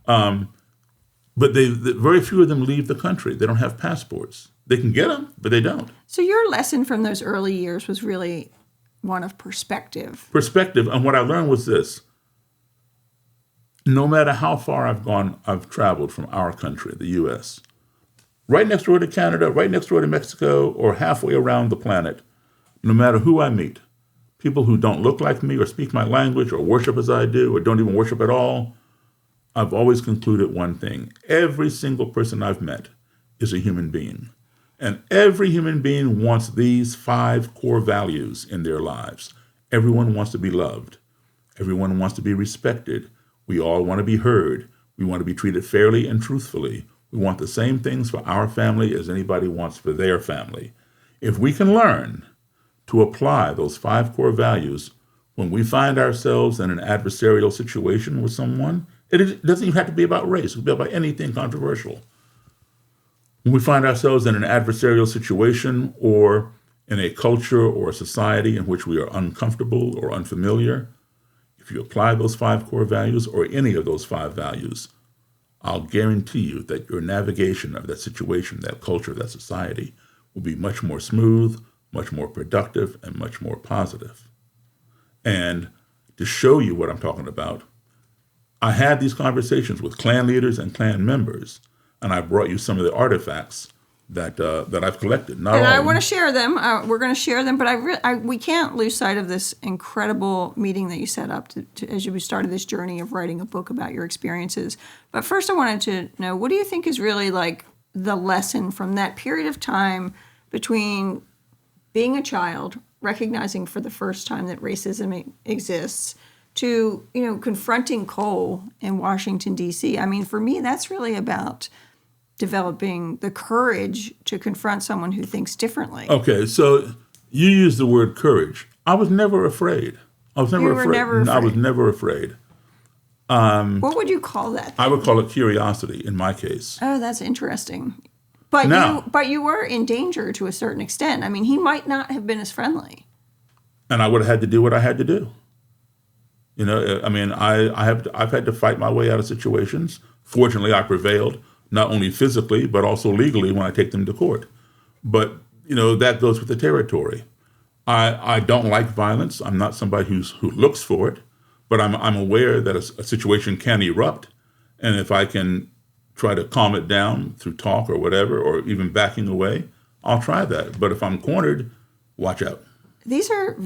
But very few of them leave the country. They don't have passports. They can get them, but they don't. So your lesson from those early years was really one of perspective. Perspective, and what I learned was this. No matter how far I've traveled from our country, the U.S., right next door to Canada, right next door to Mexico, or halfway around the planet, no matter who I meet, people who don't look like me or speak my language or worship as I do or don't even worship at all, I've always concluded one thing. Every single person I've met is a human being. And every human being wants these 5 core values in their lives. Everyone wants to be loved. Everyone wants to be respected. We all want to be heard. We want to be treated fairly and truthfully. We want the same things for our family as anybody wants for their family. If we can learn to apply those 5 core values when we find ourselves in an adversarial situation with someone, it doesn't even have to be about race. It could be about anything controversial. When we find ourselves in an adversarial situation or in a culture or a society in which we are uncomfortable or unfamiliar, if you apply those 5 core values or any of those 5 values, I'll guarantee you that your navigation of that situation, that culture, that society will be much more smooth, much more productive, and much more positive. And to show you what I'm talking about, I had these conversations with Klan leaders and Klan members, and I brought you some of the artifacts that I've collected. And I want to share them. We're going to share them, but we can't lose sight of this incredible meeting that you set up as you started this journey of writing a book about your experiences. But first, I wanted to know, what do you think is really like the lesson from that period of time between being a child, recognizing for the first time that racism exists, to confronting Cole in Washington, D.C.? I mean, for me, that's really about developing the courage to confront someone who thinks differently. Okay, so you use the word courage. I was never afraid. I was never You were afraid. never I was afraid. never afraid. What would you call that? I would call it curiosity in my case. Oh, that's interesting. But Now- you were in danger to a certain extent. I mean, he might not have been as friendly. And I would have had to do what I had to do. You know, I mean, I've had to fight my way out of situations. Fortunately, I prevailed, not only physically, but also legally when I take them to court. But, you know, that goes with the territory. I don't like violence. I'm not somebody who looks for it, but I'm aware that a situation can erupt. And if I can try to calm it down through talk or whatever, or even backing away, I'll try that. But if I'm cornered, watch out. These are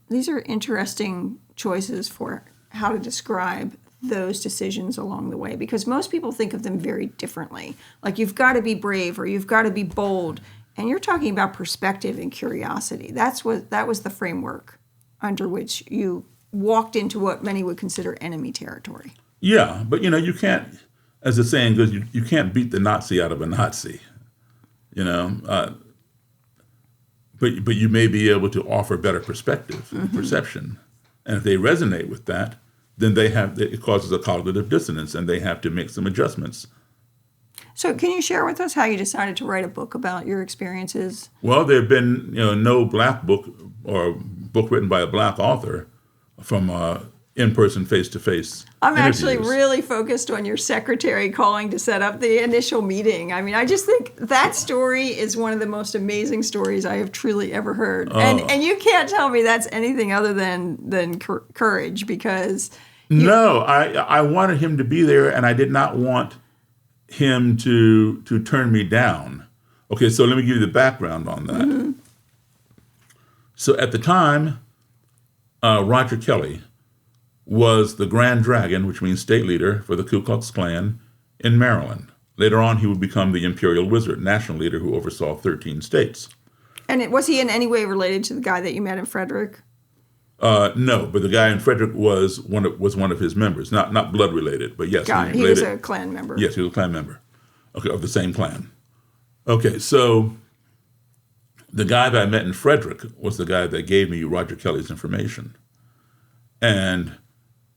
these are interesting choices for how to describe those decisions along the way, because most people think of them very differently. Like, you've got to be brave or you've got to be bold, and you're talking about perspective and curiosity. That was the framework under which you walked into what many would consider enemy territory. Yeah, but, you know, you can't, as the saying goes, you can't beat the Nazi out of a Nazi, you know. But you may be able to offer better perspective, perception. And if they resonate with that, then it causes a cognitive dissonance, and they have to make some adjustments. So can you share with us how you decided to write a book about your experiences? Well, there have been, you know, no black book or book written by a black author from in-person, face-to-face I'm actually interviews. really focused on your secretary calling to set up the initial meeting. I mean, I just think that story is one of the most amazing stories I have truly ever heard. And you can't tell me that's anything other than courage, because No, I wanted him to be there, and I did not want him to turn me down. Okay, so let me give you the background on that. So at the time, Roger Kelly was the Grand Dragon, which means state leader for the Ku Klux Klan in Maryland. Later on, he would become the Imperial Wizard, national leader who oversaw 13 states. And was he in any way related to the guy that you met in Frederick? No, but the guy in Frederick was one of his members, not blood related, but yes, Got it. He was a Klan member. Yes, he was a Klan member. Okay, of the same Klan. Okay, so the guy that I met in Frederick was the guy that gave me Roger Kelly's information. And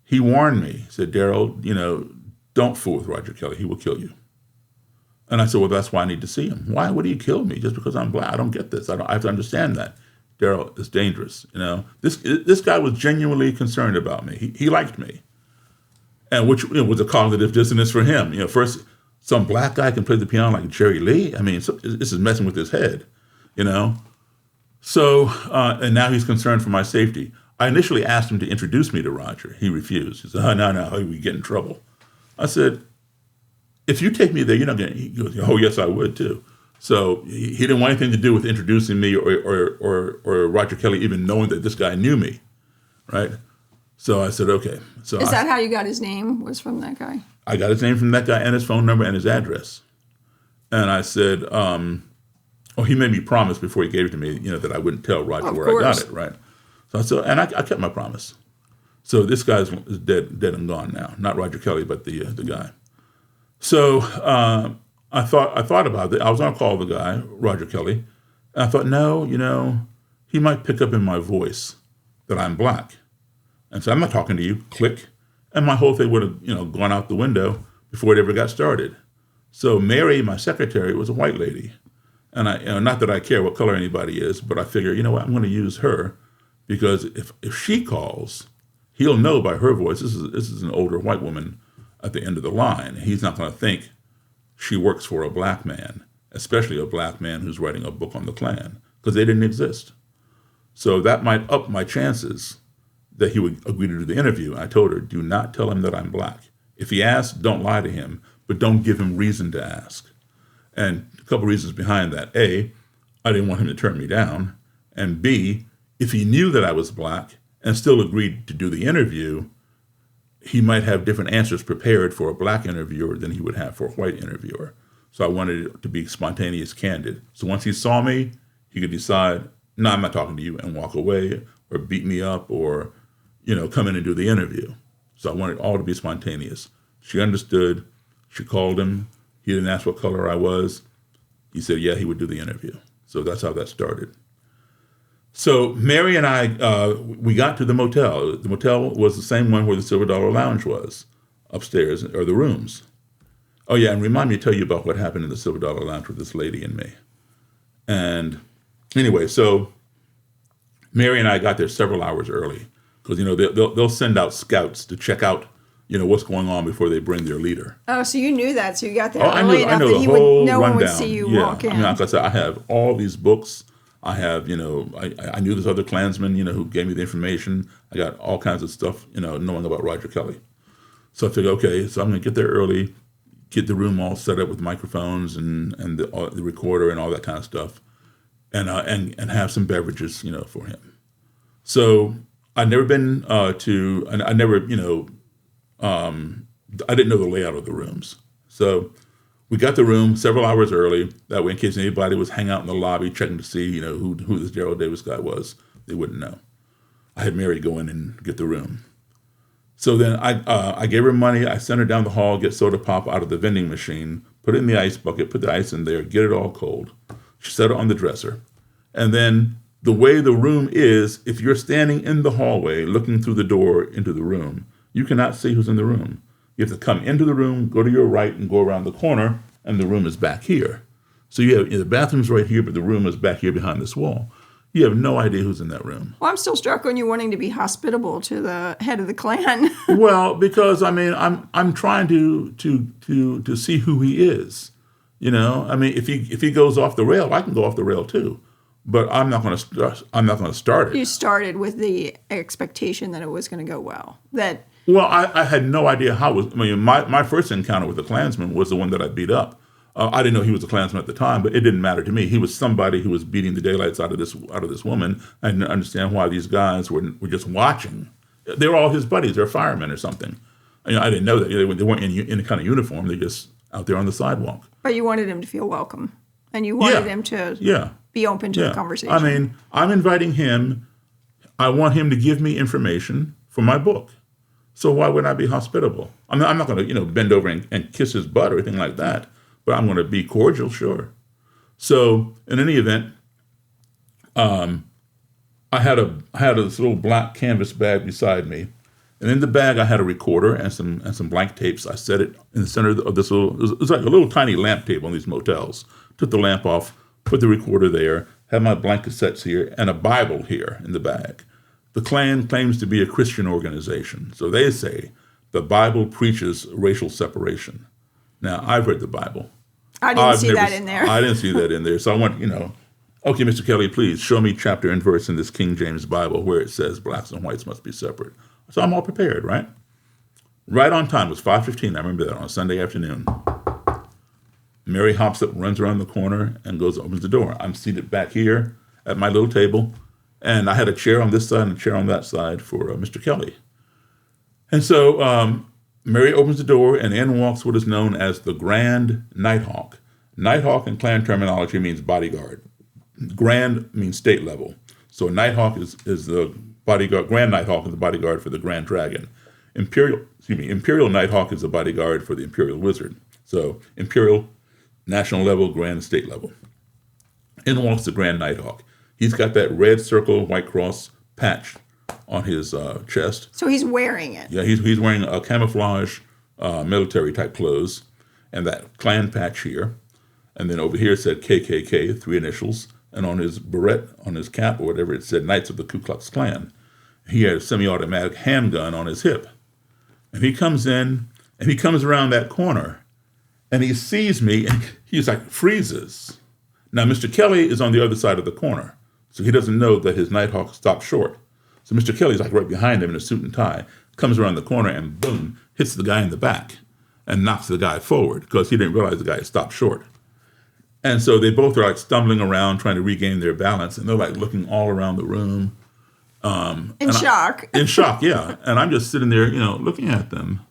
he warned me, he said, Daryl, you know, don't fool with Roger Kelly. He will kill you. And I said, well, that's why I need to see him. Why would he kill me just because I'm black? I don't get this. I have to understand that. Daryl, it's dangerous. You know, this guy was genuinely concerned about me. He liked me. And which, you know, was a cognitive dissonance for him. You know, first, some black guy can play the piano like Jerry Lee. I mean, this is messing with his head, you know. So, and now he's concerned for my safety. I initially asked him to introduce me to Roger. He refused. He said, oh, no, we get in trouble. I said, if you take me there, you're not going to, he goes, oh, yes, I would too. So he didn't want anything to do with introducing me or Roger Kelly even knowing that this guy knew me, right? So I said, okay. So Is that how you got his name, was from that guy? I got his name from that guy and his phone number and his address. And I said, he made me promise before he gave it to me, you know, that I wouldn't tell Roger where I got it, right? So I said, and I kept my promise. So this guy's dead and gone now. Not Roger Kelly, but the guy. So I thought about it. I was going to call the guy, Roger Kelly. And I thought, no, you know, he might pick up in my voice that I'm black. And so I'm not talking to you, click. And my whole thing would have, you know, gone out the window before it ever got started. So Mary, my secretary, was a white lady. And I, you know, not that I care what color anybody is, but I figure, you know what, I'm going to use her. Because if she calls, he'll know by her voice, this is an older white woman at the end of the line. He's not going to think she works for a black man, especially a black man who's writing a book on the Klan, because they didn't exist. So that might up my chances that he would agree to do the interview. I told her, do not tell him that I'm black. If he asks, don't lie to him, but don't give him reason to ask. And a couple reasons behind that. A, I didn't want him to turn me down. And B, if he knew that I was black and still agreed to do the interview, he might have different answers prepared for a black interviewer than he would have for a white interviewer. So I wanted it to be spontaneous, candid. So once he saw me, he could decide, no, I'm not talking to you, and walk away or beat me up or, you know, come in and do the interview. So I wanted it all to be spontaneous. She understood. She called him. He didn't ask what color I was. He said, yeah, he would do the interview. So that's how that started. So Mary and I, we got to the motel. The motel was the same one where the Silver Dollar Lounge was, upstairs, or the rooms. Oh yeah, and remind me to tell you about what happened in the Silver Dollar Lounge with this lady and me. And anyway, so Mary and I got there several hours early because they'll send out scouts to check out what's going on before they bring their leader. Oh, so you knew that, so you got there I early know enough the that whole no one would rundown. see you Yeah. walk in. I mean, like I said, I have all these books. I have, I knew this other Klansman, who gave me the information. I got all kinds of stuff, knowing about Roger Kelly. So I figured, okay, so I'm going to get there early, get the room all set up with microphones and the recorder and all that kind of stuff, and have some beverages, for him. So I'd never been I never, I didn't know the layout of the rooms. So we got the room several hours early. That way, in case anybody was hanging out in the lobby checking to see, who this Daryl Davis guy was, they wouldn't know. I had Mary go in and get the room. So then I gave her money. I sent her down the hall, get soda pop out of the vending machine, put it in the ice bucket, put the ice in there, get it all cold. She set it on the dresser. And then the way the room is, if you're standing in the hallway looking through the door into the room, you cannot see who's in the room. You have to come into the room, go to your right, and go around the corner, and the room is back here. So you have the bathroom's right here, but the room is back here behind this wall. You have no idea who's in that room. Well, I'm still struck on you wanting to be hospitable to the head of the Klan. Well, because I'm trying to see who he is. I mean, if he goes off the rail, I can go off the rail too. But I'm not going to start it. You started with the expectation that it was going to go well. Well, I had no idea how it was. I mean, my first encounter with the Klansman was the one that I beat up. I didn't know he was a Klansman at the time, but it didn't matter to me. He was somebody who was beating the daylights out of this woman. I didn't understand why these guys were just watching. They were all his buddies. They're firemen or something. I didn't know that. They weren't in any kind of uniform. They're just out there on the sidewalk. But you wanted him to feel welcome. And you wanted him to be open to the conversation. I mean, I'm inviting him. I want him to give me information for my book. So why wouldn't I be hospitable? I'm not going to, bend over and kiss his butt or anything like that, but I'm going to be cordial, sure. So in any event, I had this little black canvas bag beside me, and in the bag I had a recorder and some blank tapes. I set it in the center of this little. It was like a little tiny lamp table in these motels. Took the lamp off, put the recorder there, had my blank cassettes here, and a Bible here in the bag. The Klan claims to be a Christian organization, so they say the Bible preaches racial separation. Now, I've read the Bible. I didn't see that in there. I didn't see that in there. So I went, okay, Mr. Kelly, please show me chapter and verse in this King James Bible where it says blacks and whites must be separate. So I'm all prepared, right? Right on time. It was 5:15. I remember that on a Sunday afternoon. Mary hops up, runs around the corner, and opens the door. I'm seated back here at my little table, and I had a chair on this side and a chair on that side for Mr. Kelly. And so Mary opens the door, and in walks what is known as the Grand Nighthawk. Nighthawk in Klan terminology means bodyguard. Grand means state level. So a Nighthawk is the bodyguard. Grand Nighthawk is the bodyguard for the Grand Dragon. Imperial Nighthawk is the bodyguard for the Imperial Wizard. So Imperial, national level, Grand, state level. In walks the Grand Nighthawk. He's got that red circle, white cross patch on his chest. So he's wearing it. Yeah, he's wearing a camouflage military type clothes and that Klan patch here. And then over here it said KKK, 3 initials. And on his beret, on his cap or whatever, it said Knights of the Ku Klux Klan. He had a semi-automatic handgun on his hip. And he comes in and he comes around that corner and he sees me and he's like freezes. Now, Mr. Kelly is on the other side of the corner. So he doesn't know that his Nighthawk stopped short. So Mr. Kelly's like right behind him in a suit and tie, comes around the corner and boom, hits the guy in the back and knocks the guy forward because he didn't realize the guy had stopped short. And so they both are like stumbling around trying to regain their balance, and they're like looking all around the room. In shock. In shock, yeah. And I'm just sitting there, looking at them.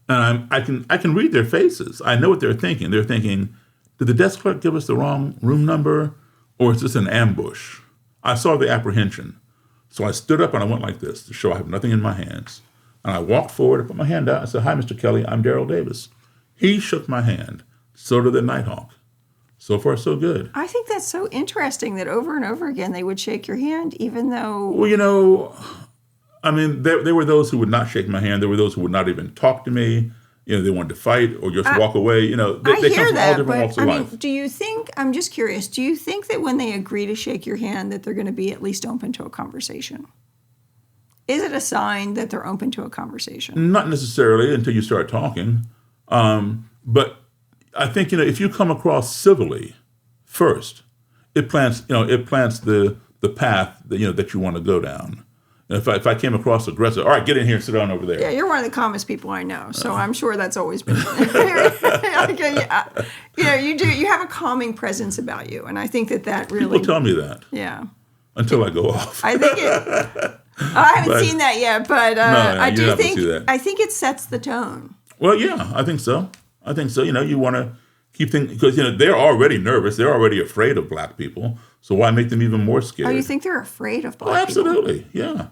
And I can read their faces. I know what they're thinking. They're thinking, did the desk clerk give us the wrong room number? Or is this an ambush? I saw the apprehension. So I stood up and I went like this to show I have nothing in my hands. And I walked forward, I put my hand out, I said, "Hi, Mr. Kelly, I'm Daryl Davis." He shook my hand. So did the Nighthawk. So far, so good. I think that's so interesting that over and over again they would shake your hand, even though. Well, I mean, there were those who would not shake my hand. There were those who would not even talk to me. They wanted to fight or just walk away. They I come hear from all that, different walks but of I mean, life. do you think? I'm just curious. Do you think that when they agree to shake your hand, that they're going to be at least open to a conversation? Is it a sign that they're open to a conversation? Not necessarily until you start talking, but I think if you come across civilly first, it plants the path that you want to go down. And if I came across aggressive, all right, get in here, sit down over there. Yeah, you're one of the calmest people I know, so I'm sure that's always been. You have a calming presence about you, and I think that really. People tell me that. Yeah. Until I go off. I think I haven't seen that yet, but I do think see that. I think it sets the tone. Well, yeah, I think so. You want to keep things because they're already nervous. They're already afraid of black people. So why make them even more scared? Oh, you think they're afraid of black people? Absolutely. Yeah.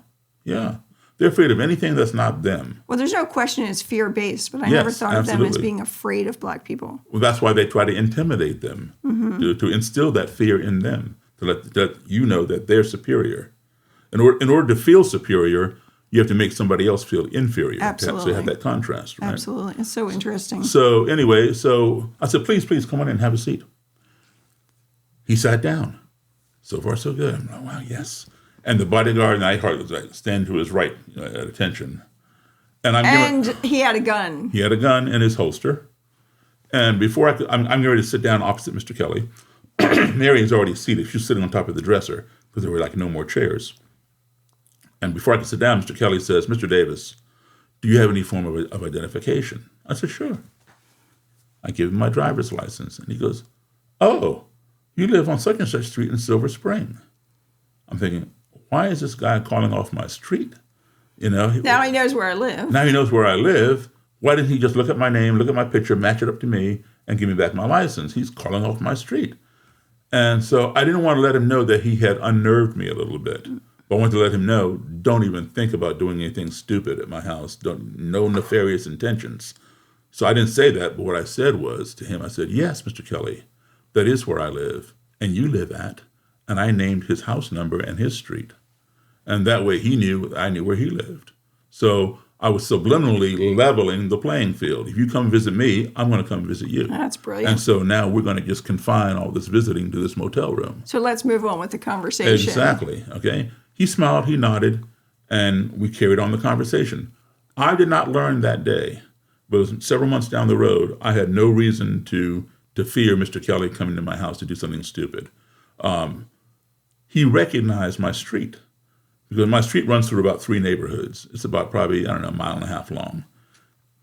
They're afraid of anything that's not them. Well, there's no question it's fear-based, but I Yes, never thought of them as absolutely. being afraid of black people. Well, that's why they try to intimidate them, to instill that fear in them, to let that they're superior. In order to feel superior, you have to make somebody else feel inferior. Absolutely. So you have that contrast, right? Absolutely. It's so interesting. So anyway, I said, please come on in and have a seat. He sat down. So far, so good. I'm like, wow, yes. And the bodyguard, Nightheart, was like, stand to his right at attention. And he had a gun. He had a gun in his holster. And before I'm getting ready to sit down opposite Mr. Kelly. Mary is already seated. She's sitting on top of the dresser because there were like no more chairs. And before I could sit down, Mr. Kelly says, Mr. Davis, do you have any form of identification? I said, sure. I give him my driver's license. And he goes, oh, you live on such and such street in Silver Spring. I'm thinking, why is this guy calling off my street? Now he knows where I live. Now he knows where I live. Why didn't he just look at my name, look at my picture, match it up to me, and give me back my license? He's calling off my street. And so I didn't want to let him know that he had unnerved me a little bit. But I wanted to let him know, don't even think about doing anything stupid at my house. No nefarious intentions. So I didn't say that, but what I said was to him, I said, yes, Mr. Kelly, that is where I live, and you live at. And I named his house number and his street. And that way he knew I knew where he lived. So I was subliminally leveling the playing field. If you come visit me, I'm going to come visit you. That's brilliant. And so now we're going to just confine all this visiting to this motel room. So let's move on with the conversation. Exactly. Okay. He smiled, he nodded, and we carried on the conversation. I did not learn that day, but it was several months down the road, I had no reason to fear Mr. Kelly coming to my house to do something stupid. He recognized my street because my street runs through about 3 neighborhoods. It's about probably, a mile and a half long.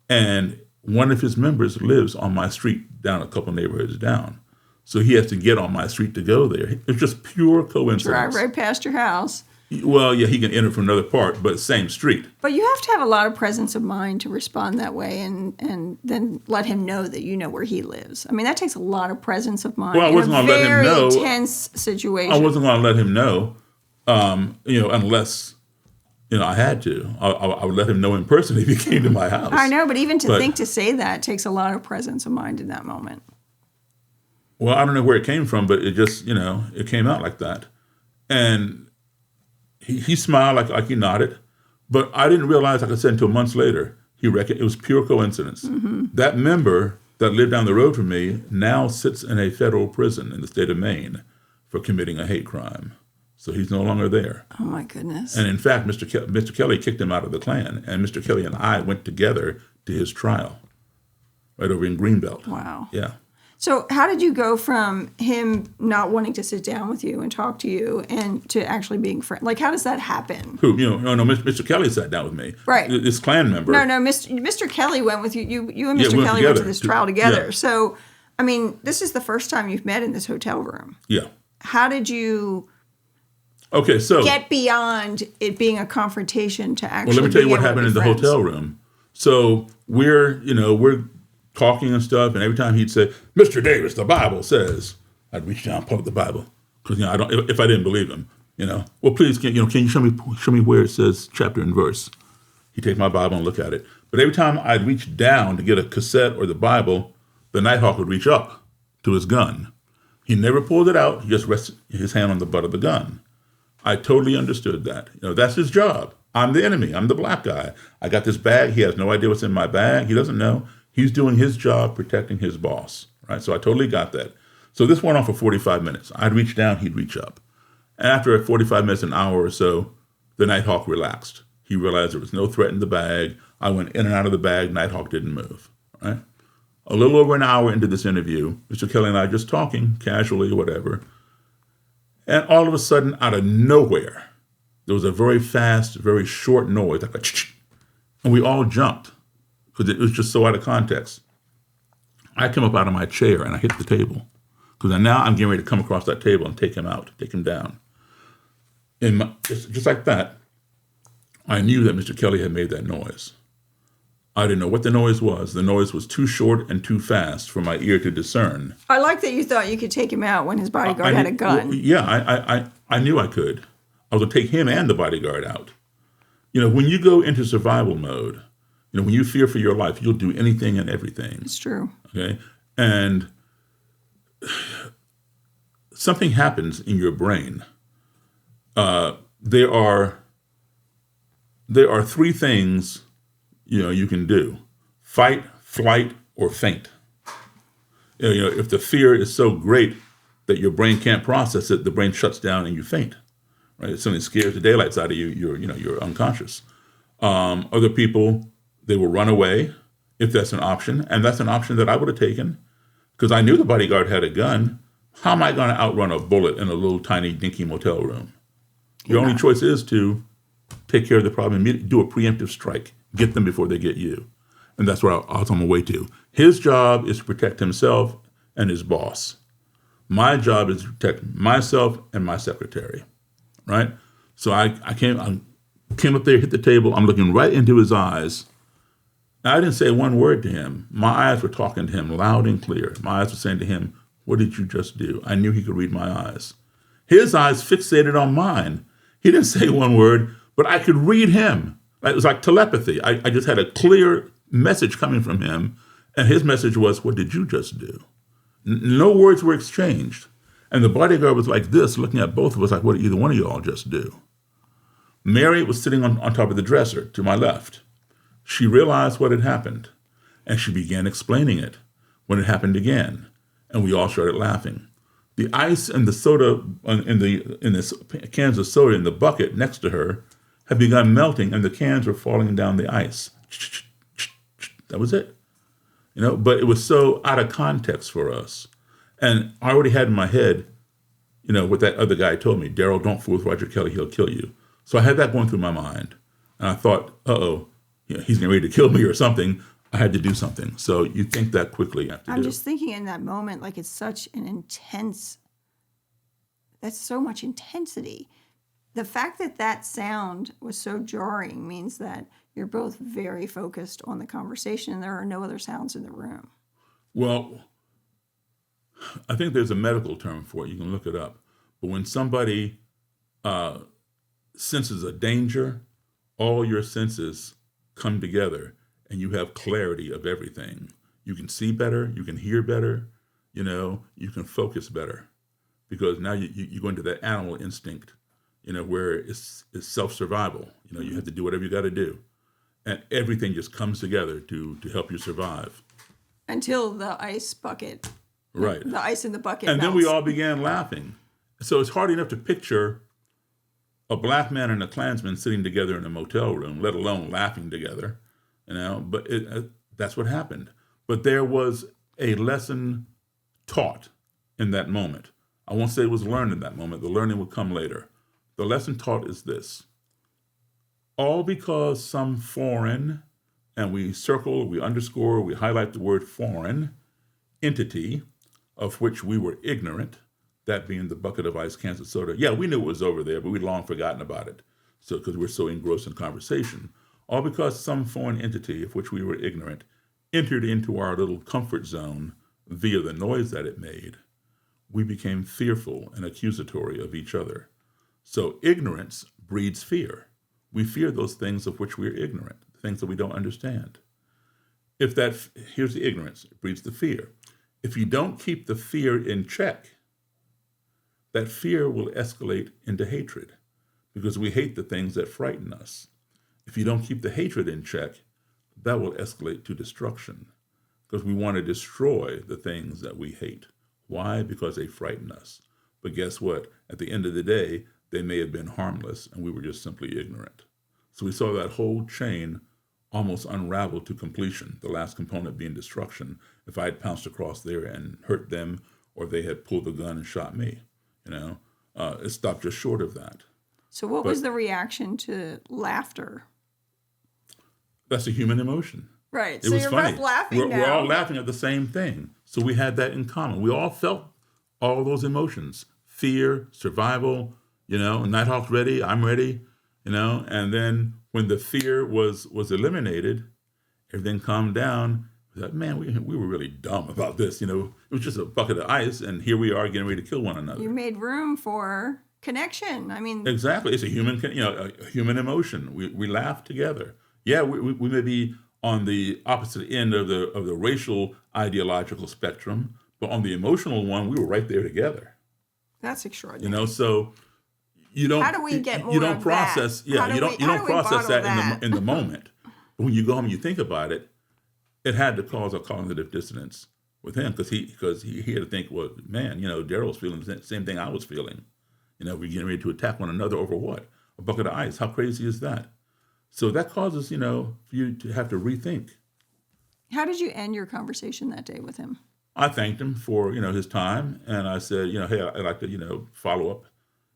And one of his members lives on my street down a couple neighborhoods down. So he has to get on my street to go there. It's just pure coincidence. Drive right past your house. Well, yeah, he can enter from another part, but same street. But you have to have a lot of presence of mind to respond that way and then let him know that you know where he lives. I mean, that takes a lot of presence of mind. Well, I wasn't going to let him know. Very tense situation. I wasn't going to let him know, unless, I had to. I would let him know in person if he came to my house. I know, but even to say that takes a lot of presence of mind in that moment. Well, I don't know where it came from, but it just, it came out like that. And he smiled like he nodded, but I didn't realize, like I said, until months later, it was pure coincidence. Mm-hmm. That member that lived down the road from me now sits in a federal prison in the state of Maine for committing a hate crime. So he's no longer there. Oh, my goodness. And in fact, Mr. Kelly kicked him out of the Klan, and Mr. Kelly and I went together to his trial right over in Greenbelt. Wow. Yeah. So how did you go from him not wanting to sit down with you and talk to you and to actually being friends? Like, how does that happen? Who? Mr. Kelly sat down with me. Right. This Klan member. No, Mr. Kelly went with you. You and Yeah, Mr. we went Kelly went to together. this trial together. Yeah. So, I mean, this is the first time you've met in this hotel room. Yeah. How did you Okay, so get beyond it being a confrontation to actually? well, let me tell you being what able to happened be in the friends? hotel room. So we're talking and stuff, and every time he'd say, "Mr. Davis, the Bible says," I'd reach down, pull up the Bible, because I don't. If I didn't believe him, well, please, can you show me where it says chapter and verse? He'd take my Bible and look at it. But every time I'd reach down to get a cassette or the Bible, the Nighthawk would reach up to his gun. He never pulled it out. He just rested his hand on the butt of the gun. I totally understood that. That's his job. I'm the enemy. I'm the black guy. I got this bag. He has no idea what's in my bag. He doesn't know. He's doing his job protecting his boss, right? So I totally got that. So this went on for 45 minutes. I'd reach down, he'd reach up. And after 45 minutes, an hour or so, the Nighthawk relaxed. He realized there was no threat in the bag. I went in and out of the bag. Nighthawk didn't move, right? A little over an hour into this interview, Mr. Kelly and I just talking casually or whatever. And all of a sudden, out of nowhere, there was a very fast, very short noise, like a ch-ch, and we all jumped because it was just so out of context. I came up out of my chair and I hit the table because now I'm getting ready to come across that table and take him out, take him down. Just like that, I knew that Mr. Kelly had made that noise. I didn't know what the noise was. The noise was too short and too fast for my ear to discern. I like that you thought you could take him out when his bodyguard had a gun. I knew I could. I was going to take him and the bodyguard out. When you go into survival mode, when you fear for your life, you'll do anything and everything. It's true. Okay? And something happens in your brain. There are three things you can do: fight, flight, or faint. If the fear is so great that your brain can't process it, the brain shuts down and you faint. Right? If something scares the daylights out of you, you're unconscious. Other people, they will run away if that's an option, and that's an option that I would have taken because I knew the bodyguard had a gun. How am I going to outrun a bullet in a little tiny dinky motel room? Your only choice is to take care of the problem immediately, do a preemptive strike, get them before they get you. And that's what I was on my way to. His job is to protect himself and his boss. My job is to protect myself and my secretary, right? So I came up there, hit the table. I'm looking right into his eyes. I didn't say one word to him. My eyes were talking to him loud and clear. My eyes were saying to him, "What did you just do?" I knew he could read my eyes. His eyes fixated on mine. He didn't say one word, but I could read him. It was like telepathy. I just had a clear message coming from him, and his message was, "What did you just do?" No words were exchanged. And the bodyguard was like this, looking at both of us like, "What did either one of you all just do?" Mary was sitting on top of the dresser to my left. She realized what had happened, and she began explaining it when it happened again, and we all started laughing. The ice and the soda in this cans of soda in the bucket next to her had begun melting, and the cans were falling down the ice. That was it. But it was so out of context for us. And I already had in my head, what that other guy told me, "Daryl, don't fool with Roger Kelly, he'll kill you." So I had that going through my mind. And I thought, he's getting ready to kill me or something. I had to do something. So you think that quickly. I'm just thinking in that moment, like it's such an that's so much intensity. The fact that sound was so jarring means that you're both very focused on the conversation and there are no other sounds in the room. Well, I think there's a medical term for it. You can look it up. But when somebody senses a danger, all your senses come together and you have clarity of everything. You can see better, you can hear better, you can focus better. Because now you go into that animal instinct, where it's self-survival. You have to do whatever you got to do. And everything just comes together to help you survive. Until the ice bucket. Right. The ice in the bucket And melts. then we all began laughing. So it's hard enough to picture a black man and a Klansman sitting together in a motel room, let alone laughing together, but that's what happened. But there was a lesson taught in that moment. I won't say it was learned in that moment. The learning will come later. The lesson taught is this. All because some foreign, and we circle, we underscore, we highlight the word foreign, entity of which we were ignorant, that being the bucket of ice cans of soda. Yeah, we knew it was over there, but we'd long forgotten about it. So, because we're so engrossed in conversation. All because some foreign entity of which we were ignorant entered into our little comfort zone via the noise that it made, we became fearful and accusatory of each other. So ignorance breeds fear. We fear those things of which we're ignorant, things that we don't understand. Here's the ignorance, it breeds the fear. If you don't keep the fear in check, that fear will escalate into hatred because we hate the things that frighten us. If you don't keep the hatred in check, that will escalate to destruction because we want to destroy the things that we hate. Why? Because they frighten us. But guess what? At the end of the day, they may have been harmless and we were just simply ignorant. So we saw that whole chain almost unravel to completion, the last component being destruction. If I had pounced across there and hurt them, or they had pulled the gun and shot me, it stopped just short of that. So what was the reaction to laughter? That's a human emotion. Right. It so was you're funny. both laughing now. We're all laughing at the same thing. So we had that in common. We all felt all those emotions: fear, survival, Nighthawk's ready, I'm ready, and then when the fear was eliminated, everything calmed down. We thought, man, we were really dumb about this. It was just a bucket of ice, and here we are getting ready to kill one another. You made room for connection. I mean, exactly. It's a human, a human emotion. We laugh together. Yeah, we may be on the opposite end of the racial ideological spectrum, but on the emotional one, we were right there together. That's extraordinary. So you don't. How do we get more You don't of process. that? Yeah, you don't process that in the moment. But when you go home and you think about it, it had to cause a cognitive dissonance with him because he had to think, well, man, Daryl's feeling the same thing I was feeling. We're getting ready to attack one another over what? A bucket of ice. How crazy is that? So that causes, for you to have to rethink. How did you end your conversation that day with him? I thanked him for, his time. And I said, hey, I'd like to, follow up.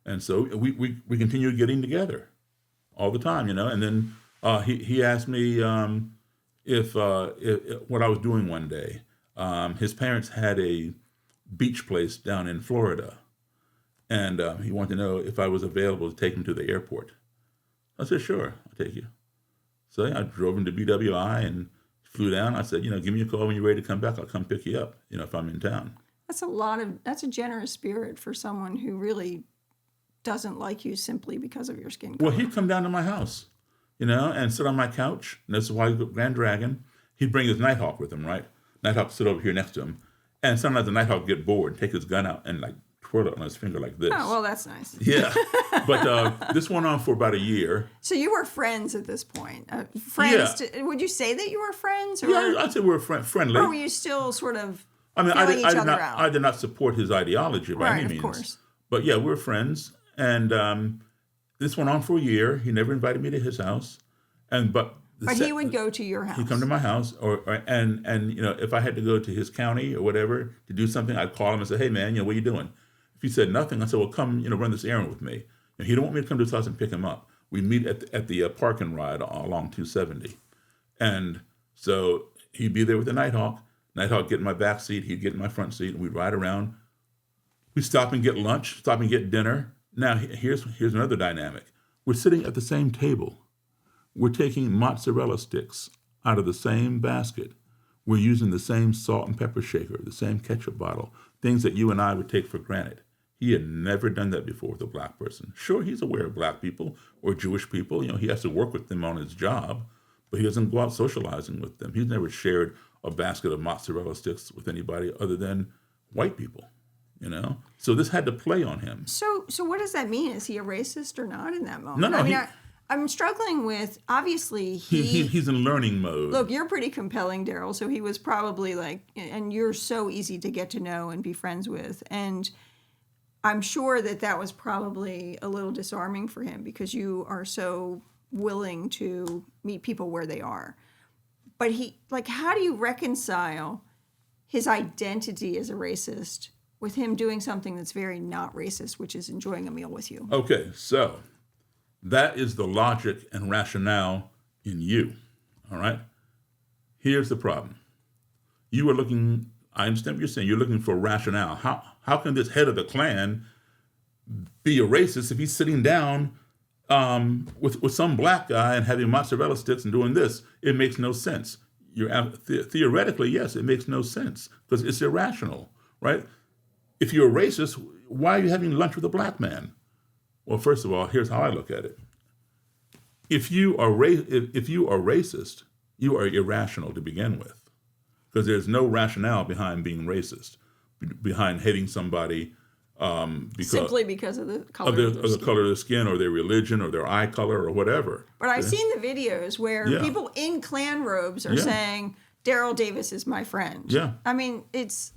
And so we continued getting together all the time, And then he asked me if what I was doing one day. His parents had a beach place down in Florida. And he wanted to know if I was available to take him to the airport. I said, sure, I'll take you. So I drove him to BWI and flew down. I said, give me a call when you're ready to come back. I'll come pick you up, if I'm in town. That's a generous spirit for someone who really doesn't like you simply because of your skin color. Well, he'd come down to my house, and sit on my couch. And this is why Grand Dragon, he'd bring his Nighthawk with him, right? Nighthawk would sit over here next to him. And sometimes the Nighthawk would get bored, take his gun out and twirl it on his finger like this. Oh, well, that's nice. Yeah. But this went on for about a year. So you were friends at this point. Friends. Yeah. Would you say that you were friends? Or, Yeah, I'd say we were friendly. Or were you still sort of I feeling each other out? I did not support his ideology by any means. Of course. But yeah, we were friends. And this went on for a year. He never invited me to his house. But he would go to your house. He'd come to my house, and if I had to go to his county or whatever to do something, I'd call him and say, hey, man, what are you doing? If he said nothing, I said, well, come, run this errand with me. And he didn't want me to come to his house and pick him up. We'd meet at the park and ride along 270. And so he'd be there with the Nighthawk. Nighthawk get in my back seat, he'd get in my front seat, and we'd ride around. We'd stop and get lunch, stop and get dinner. Now, here's another dynamic. We're sitting at the same table. We're taking mozzarella sticks out of the same basket. We're using the same salt and pepper shaker, the same ketchup bottle, things that you and I would take for granted. He had never done that before with a black person. Sure, he's aware of black people or Jewish people. He has to work with them on his job, but he doesn't go out socializing with them. He's never shared a basket of mozzarella sticks with anybody other than white people, So this had to play on him. So what does that mean? Is he a racist or not in that moment? No, I'm struggling with, obviously, he's in learning mode. Look, you're pretty compelling, Daryl, so he was probably and you're so easy to get to know and be friends with. And I'm sure that was probably a little disarming for him because you are so willing to meet people where they are. But how do you reconcile his identity as a racist with him doing something that's very not racist, which is enjoying a meal with you? Okay, so that is the logic and rationale in you, all right? Here's the problem. You are looking, I understand what you're saying, you're looking for rationale. How can this head of the Klan be a racist if he's sitting down with some black guy and having mozzarella sticks and doing this? It makes no sense. Theoretically, yes, it makes no sense because it's irrational, right? If you're a racist, why are you having lunch with a black man? Well, first of all, here's how I look at it. If you are racist, you are irrational to begin with, because there's no rationale behind being racist, behind hating somebody because Simply because of the color of the color of their skin or their religion or their eye color or whatever. But I've seen the videos where Yeah. people in Klan robes are Yeah. saying, Daryl Davis is my friend. Yeah. I mean, it's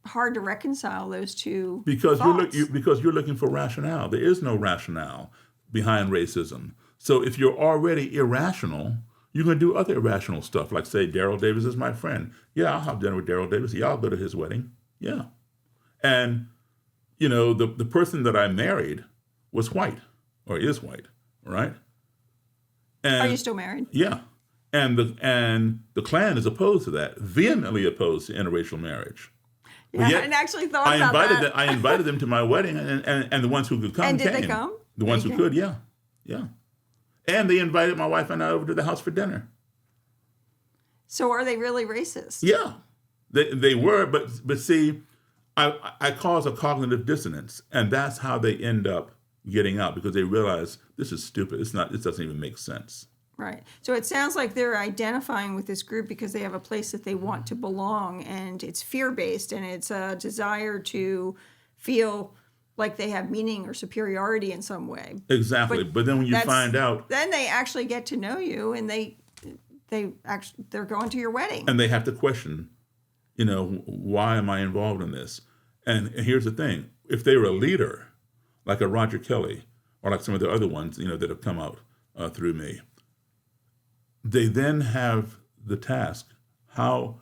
hard to reconcile those two Because thoughts. you're looking for rationale. There is no rationale behind racism. So if you're already irrational, you're going to do other irrational stuff, like say, Daryl Davis is my friend. Yeah, I'll have dinner with Daryl Davis. Yeah, I'll go to his wedding. Yeah. And, the person that I married was white, or is white, right? And Are you still married? yeah. And the Klan is opposed to that, vehemently opposed to interracial marriage. Yeah, yet, I hadn't actually thought about that. I invited them to my wedding, and the ones who could come And did came. they come? The ones They who came? could, yeah. Yeah. And they invited my wife and I over to the house for dinner. So are they really racist? Yeah. They were, but see, I cause a cognitive dissonance, and that's how they end up getting out, because they realize this is stupid. It doesn't even make sense. Right. So it sounds like they're identifying with this group because they have a place that they want to belong, and it's fear-based, and it's a desire to feel like they have meaning or superiority in some way. Exactly. But then when you find out, then they actually get to know you, and they're going to your wedding. and they have to question, why am I involved in this? And here's the thing: if they were a leader, like a Roger Kelly, or like some of the other ones, that have come out through me, they then have the task how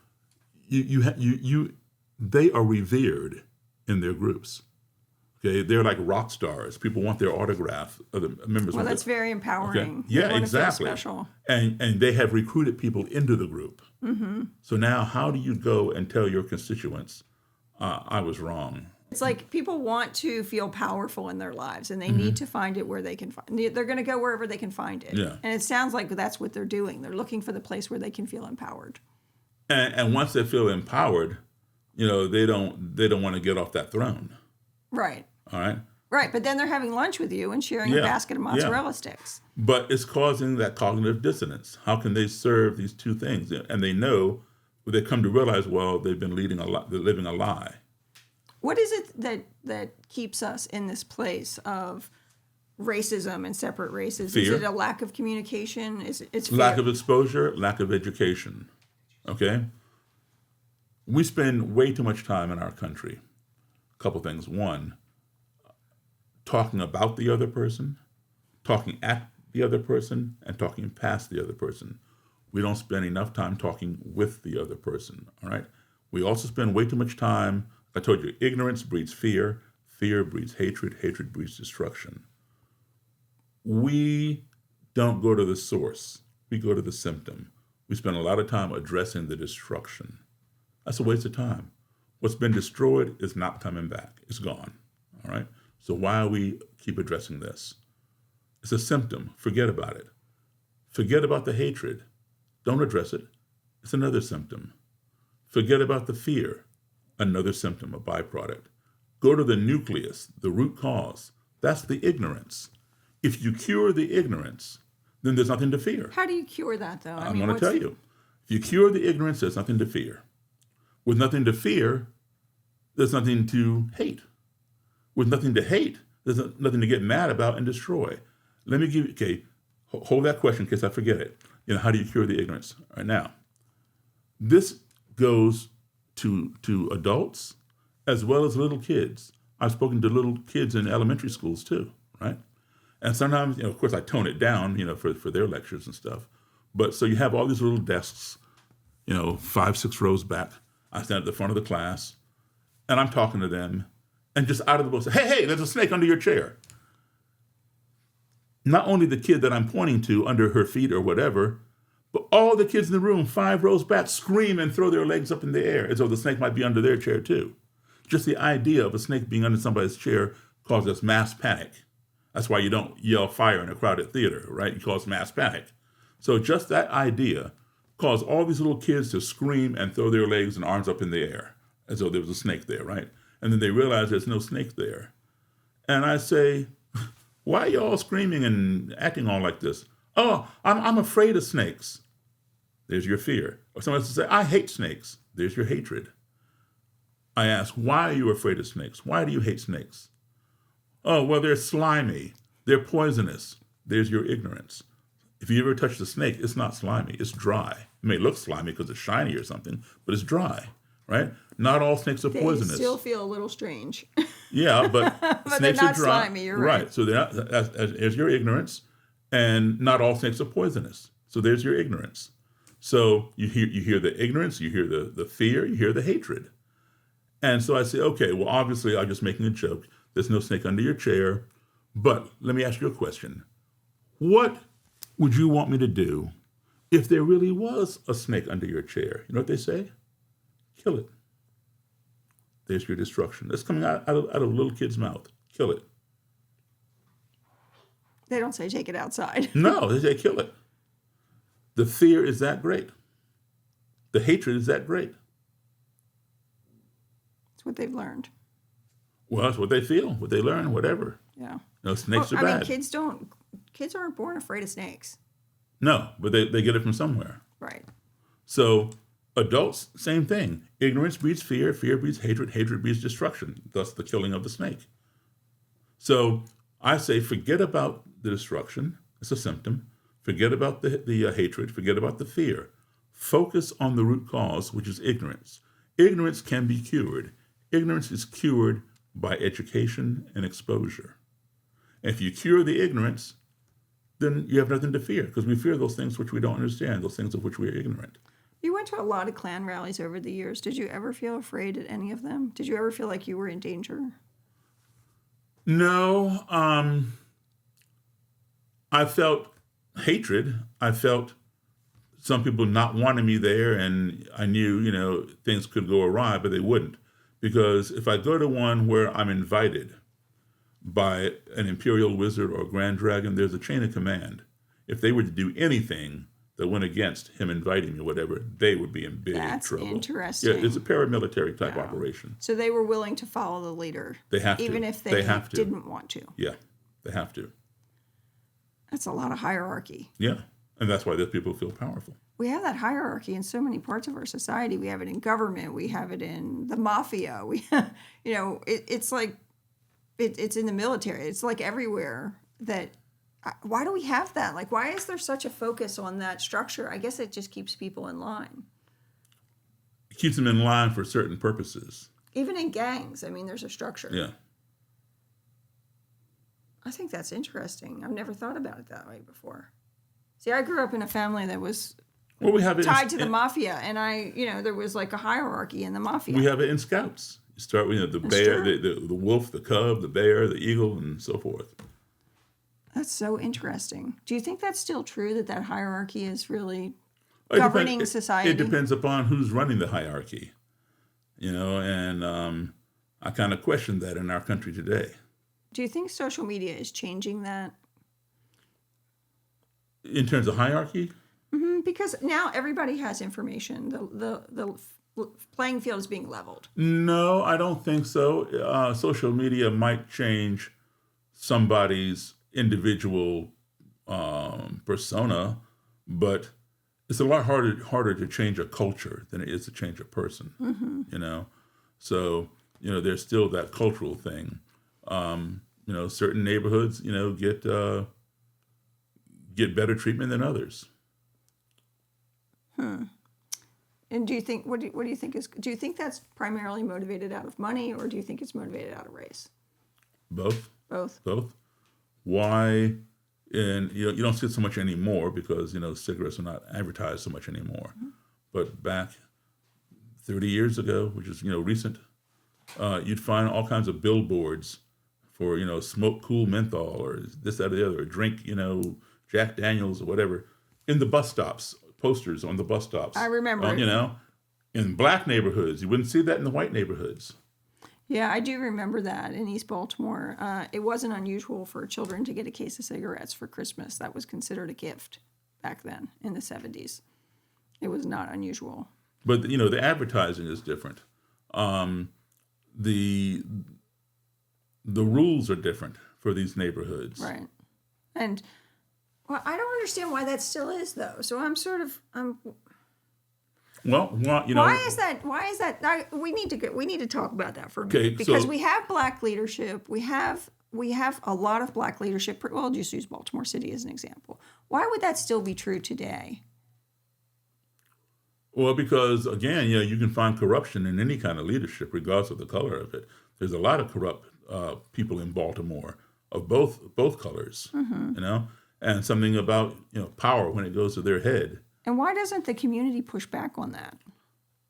they are revered in their groups. Okay, they're like rock stars. People want their autograph. Other members. Well, want that's very empowering. Okay. Yeah, They want to feel exactly. special. And they have recruited people into the group. Mm-hmm. So now, how do you go and tell your constituents, I was wrong? It's like people want to feel powerful in their lives, and they Mm-hmm. need to find it where they can find. They're going to go wherever they can find it. Yeah. And it sounds like that's what they're doing. They're looking for the place where they can feel empowered. And once they feel empowered, they don't want to get off that throne. Right. All right. Right. But then they're having lunch with you and sharing a Yeah. basket of mozzarella sticks. But it's causing that cognitive dissonance. How can they serve these two things? And they know, they come to realize, well, they've been they're living a lie. What is it that keeps us in this place of racism and separate races? Fear. Is it a lack of communication? It's fear? Lack of exposure, lack of education. Okay? We spend way too much time in our country. A couple things. One, talking about the other person, talking at the other person, and talking past the other person. We don't spend enough time talking with the other person. All right? We also spend way too much time. I told you, ignorance breeds fear. Fear breeds hatred. Hatred breeds destruction. We don't go to the source. We go to the symptom. We spend a lot of time addressing the destruction. That's a waste of time. What's been destroyed is not coming back. It's gone. All right? So why we keep addressing this? It's a symptom. Forget about it. Forget about the hatred. Don't address it. It's another symptom. Forget about the fear. Another symptom, a byproduct. Go to the nucleus, the root cause. That's the ignorance. If you cure the ignorance, then there's nothing to fear. How do you cure that, though? I'm going to tell you. If you cure the ignorance, there's nothing to fear. With nothing to fear, there's nothing to hate. With nothing to hate, there's nothing to get mad about and destroy. Let me give you, okay, hold that question in case I forget it. How do you cure the ignorance? All right, now, this goes to adults as well as little kids. I've spoken to little kids in elementary schools too, right? And sometimes, of course, I tone it down, for their lectures and stuff. But so you have all these little desks, 5, 6 rows back. I stand at the front of the class, and I'm talking to them, and just out of the blue, say, hey, there's a snake under your chair. Not only the kid that I'm pointing to under her feet or whatever, but all the kids in the room, 5 rows back, scream and throw their legs up in the air as though the snake might be under their chair too. Just the idea of a snake being under somebody's chair causes mass panic. That's why you don't yell fire in a crowded theater, right? You cause mass panic. So just that idea caused all these little kids to scream and throw their legs and arms up in the air as though there was a snake there, right? And then they realize there's no snake there. And I say, why are you all screaming and acting all like this? Oh, I'm afraid of snakes. There's your fear. Or someone else will say, I hate snakes. There's your hatred. I ask, why are you afraid of snakes? Why do you hate snakes? Oh, well, they're slimy. They're poisonous. There's your ignorance. If you ever touch the snake, it's not slimy. It's dry. It may look slimy because it's shiny or something, but it's dry, right? Not all snakes are They poisonous. still feel a little strange. Yeah, but, But snakes they're not are dry. slimy, you're right. So they're not, there's your ignorance, and not all snakes are poisonous. So there's your ignorance. So you hear the ignorance, you hear the fear, you hear the hatred. And so I say, okay, well, obviously I'm just making a joke. There's no snake under your chair. But let me ask you a question. What would you want me to do if there really was a snake under your chair? You know what they say? Kill it. There's your destruction. That's coming out of a little kid's mouth. Kill it. They don't say take it outside. No, they say kill it. The fear is that great. The hatred is that great. That's what they've learned. Well, that's what they feel, what they learn, whatever. Yeah. No, snakes are I bad. mean, kids aren't born afraid of snakes. No, but they get it from somewhere. Right. So adults, same thing. Ignorance breeds fear, fear breeds hatred, hatred breeds destruction, thus the killing of the snake. So I say forget about the destruction. It's a symptom. Forget about the hatred. Forget about the fear. Focus on the root cause, which is ignorance. Ignorance can be cured. Ignorance is cured by education and exposure. And if you cure the ignorance, then you have nothing to fear, because we fear those things which we don't understand, those things of which we are ignorant. You went to a lot of Klan rallies over the years. Did you ever feel afraid at any of them? Did you ever feel like you were in danger? No, I felt hatred. I felt some people not wanting me there, and I knew, things could go awry, but they wouldn't. Because if I go to one where I'm invited by an imperial wizard or grand dragon, there's a chain of command. If they were to do anything that went against him inviting me or whatever, they would be in big trouble. That's interesting. Yeah, it's a paramilitary type operation. So they were willing to follow the leader. They have to. Even if They have to. didn't want to. Yeah, they have to. That's a lot of hierarchy. Yeah, and that's why those people feel powerful. We have that hierarchy in so many parts of our society. We have it in government. We have it in the mafia. It's like it's in the military. It's like everywhere. Why do we have that? Like, why is there such a focus on that structure? I guess it just keeps people in line. It keeps them in line for certain purposes. Even in gangs, I mean, there's a structure. Yeah. I think that's interesting. I've never thought about it that way before. See, I grew up in a family that was We have it tied to the mafia, and there was like a hierarchy in the mafia. We have it in scouts. You start with the bear, the wolf, the cub, the bear, the eagle, and so forth. That's so interesting. Do you think that's still true, that hierarchy is really governing society? It depends upon who's running the hierarchy, and I kind of question that in our country today. Do you think social media is changing that? In terms of hierarchy? Mm-hmm, because now everybody has information. The playing field is being leveled. No, I don't think so. Social media might change somebody's individual persona, but it's a lot harder to change a culture than it is to change a person. Mm-hmm. So there's still that cultural thing. Certain neighborhoods get better treatment than others. And do you think what do you think do you think that's primarily motivated out of money, or do you think it's motivated out of race? Both. Both. Why? And you don't see it so much anymore because cigarettes are not advertised so much anymore. Mm-hmm. But back 30 years ago, which is recent, you'd find all kinds of billboards for smoke cool menthol or this, that, or the other, or drink Jack Daniels or whatever in the bus stops. Posters on the bus stops. I remember. In black neighborhoods, you wouldn't see that in the white neighborhoods. Yeah, I do remember that in East Baltimore. It wasn't unusual for children to get a case of cigarettes for Christmas. That was considered a gift back then in the 70s. It was not unusual. But the advertising is different. The rules are different for these neighborhoods. Right. And well, I don't understand why that still is, though. So I'm Well, you know. Why is that? We need to talk about that for a Okay, minute because so- we have black leadership. We have a lot of black leadership. Well, I'll just use Baltimore City as an example. Why would that still be true today? Well, because again, you can find corruption in any kind of leadership, regardless of the color of it. There's a lot of corrupt people in Baltimore of both colors, and something about power when it goes to their head. And why doesn't the community push back on that?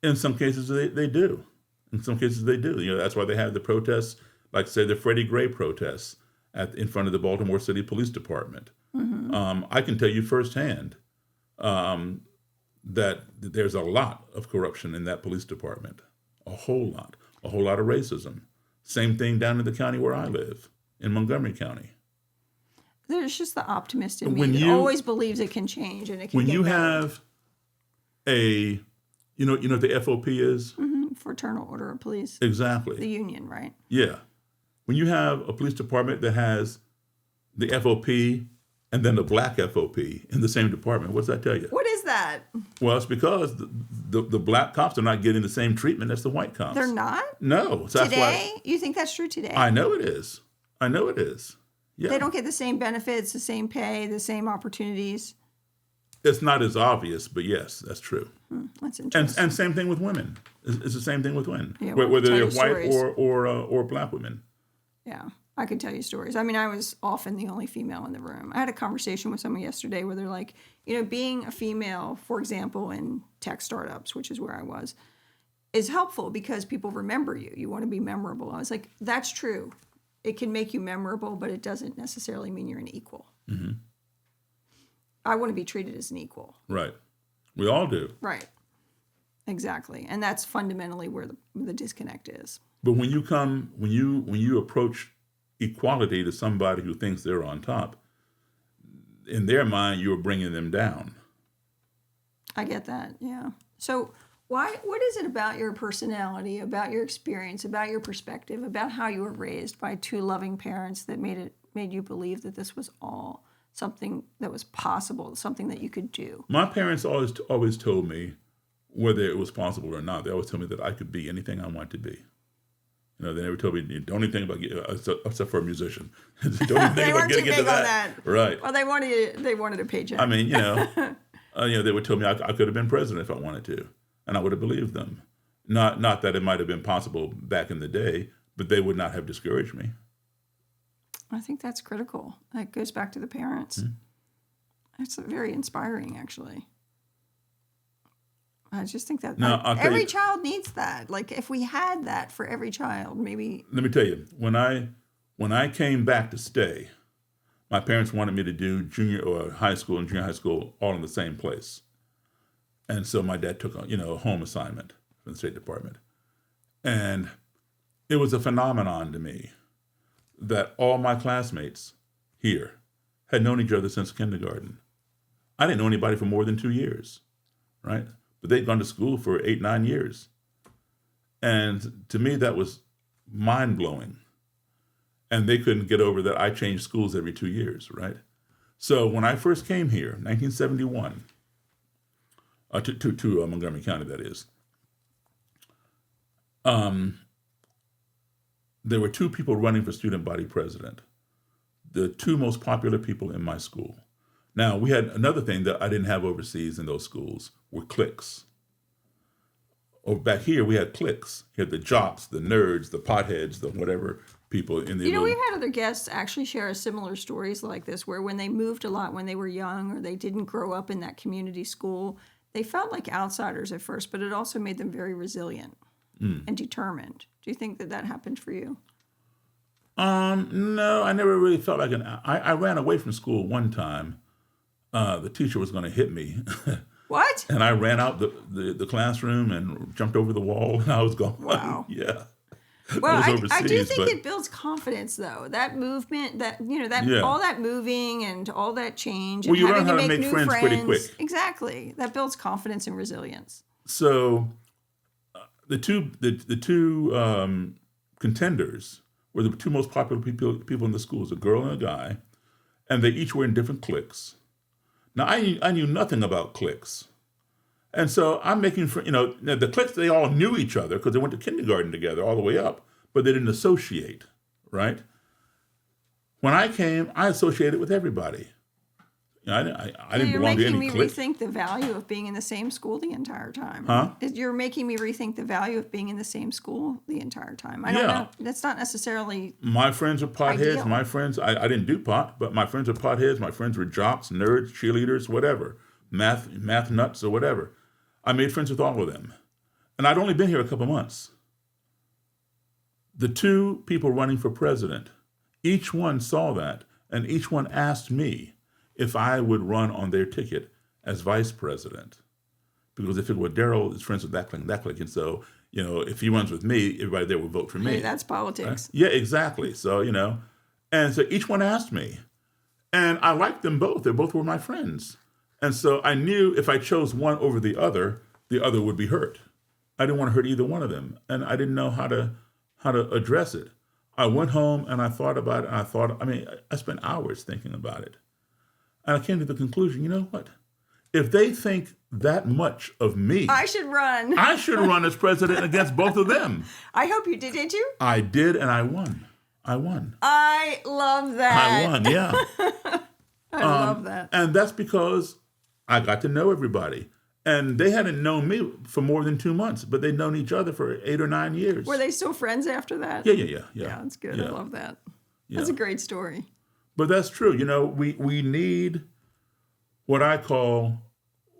In some cases, they do. In some cases, they do. That's why they have the protests, like say the Freddie Gray protests in front of the Baltimore City Police Department. I can tell you firsthand that there's a lot of corruption in that police department, a whole lot of racism. Same thing down in the county where I live, in Montgomery County. There's just the optimist in me When that you- always believes it can change and it can When get you better. have a, you know what the FOP is? Fraternal Order of Police, Exactly. the union, right? Yeah. When you have a police department that has the FOP and then the black FOP in the same department, what does that tell you? What is that? Well, it's because the black cops are not getting the same treatment as the white cops. They're not? No. So that's Today? why You think that's true today? I know it is. Yeah. They don't get the same benefits, the same pay, the same opportunities. It's not as obvious, but yes, that's true. That's interesting. And same thing with women. It's the same thing with women, Yeah, well, whether tell they're you white stories. or black women. Yeah, I could tell you stories. I mean, I was often the only female in the room. I had a conversation with someone yesterday where they're like, being a female, for example, in tech startups, which is where I was, is helpful because people remember you. You want to be memorable. I was like, that's true. It can make you memorable, but it doesn't necessarily mean you're an equal. Mm-hmm. I want to be treated as an equal. Right. We all do. Right. Exactly. And that's fundamentally where the disconnect is. But when you approach equality to somebody who thinks they're on top, in their mind, you're bringing them down. I get that. Yeah. So what is it about your personality, about your experience, about your perspective, about how you were raised by two loving parents that made you believe that this was all something that was possible, something that you could do? My parents always told me, whether it was possible or not, they always told me that I could be anything I want to be. They never told me, don't even think about except for a musician. Don't even think They about weren't too getting into big on that. that. Right. Well, they wanted a paycheck. I mean, they would tell me I could have been president if I wanted to, and I would have believed them. Not that it might have been possible back in the day, but they would not have discouraged me. I think that's critical. That goes back to the parents. That's very inspiring, actually. I just think that Now, I'll tell every you- child needs that. Like if we had that for every child, maybe. Let me tell you, when I came back to stay, my parents wanted me to do junior or high school and junior high school all in the same place. And so my dad took a home assignment from the State Department. And it was a phenomenon to me that all my classmates here had known each other since kindergarten. I didn't know anybody for more than 2 years, right? But they'd gone to school for 8, 9 years. And to me, that was mind-blowing. And they couldn't get over that I changed schools every 2 years, right? So when I first came here, 1971, to Montgomery County, that is, there were 2 people running for student body president, the 2 most popular people in my school. Now, we had another thing that I didn't have overseas in those schools were cliques. Over back here, we had cliques. You had the jocks, the nerds, the potheads, the whatever people in the We've had other guests actually share similar stories like this, where when they moved a lot when they were young or they didn't grow up in that community school, they felt like outsiders at first, but it also made them very resilient and determined. Do you think that happened for you? No, I never really felt like I ran away from school one time. The teacher was going to hit me. What? And I ran out the classroom and jumped over the wall, and I was gone. Wow. Yeah. Well, was I do overseas, think but- it builds confidence, though. That movement, Yeah. all that moving and all that change. Well, and you having learn to how to make make new friends pretty quick. Exactly. That builds confidence and resilience. So the two contenders were the 2 most popular people in the schools, a girl and a guy, and they each were in different cliques. Now, I knew nothing about cliques. And so I'm making the cliques, they all knew each other because they went to kindergarten together all the way up, but they didn't associate, right? When I came, I associated with everybody. I didn't belong to any clique. You're making me rethink the value of being in the same school the entire time. Huh? You're making me rethink the value of being in the same school the entire time. I don't know. That's not necessarily My friends are potheads. ideal. My friends, I didn't do pot, but my friends are potheads. My friends were jocks, nerds, cheerleaders, whatever, math nuts or whatever. I made friends with all of them. And I'd only been here a couple months. The two people running for president, each one saw that, and each one asked me if I would run on their ticket as vice president. Because if it were Daryl is friends with that clique, and so, if he runs with me, everybody there will vote for me. Hey, that's politics. Yeah, exactly. So, and so each one asked me. And I liked them both. They both were my friends. And so I knew if I chose one over the other would be hurt. I didn't want to hurt either one of them. And I didn't know how to address it. I went home and I thought about it. And I spent hours thinking about it. And I came to the conclusion, you know what? If they think that much of me, I should run. I should run as president against both of them. I hope you did. Did you? I did, and I won. I love that. I won, yeah. I love that. And that's because I got to know everybody. And they hadn't known me for more than 2 months, but they'd known each other for 8 or 9 years. Were they still friends after that? Yeah. Yeah, that's good. Yeah. I love that. That's a great story. But that's true. We need what I call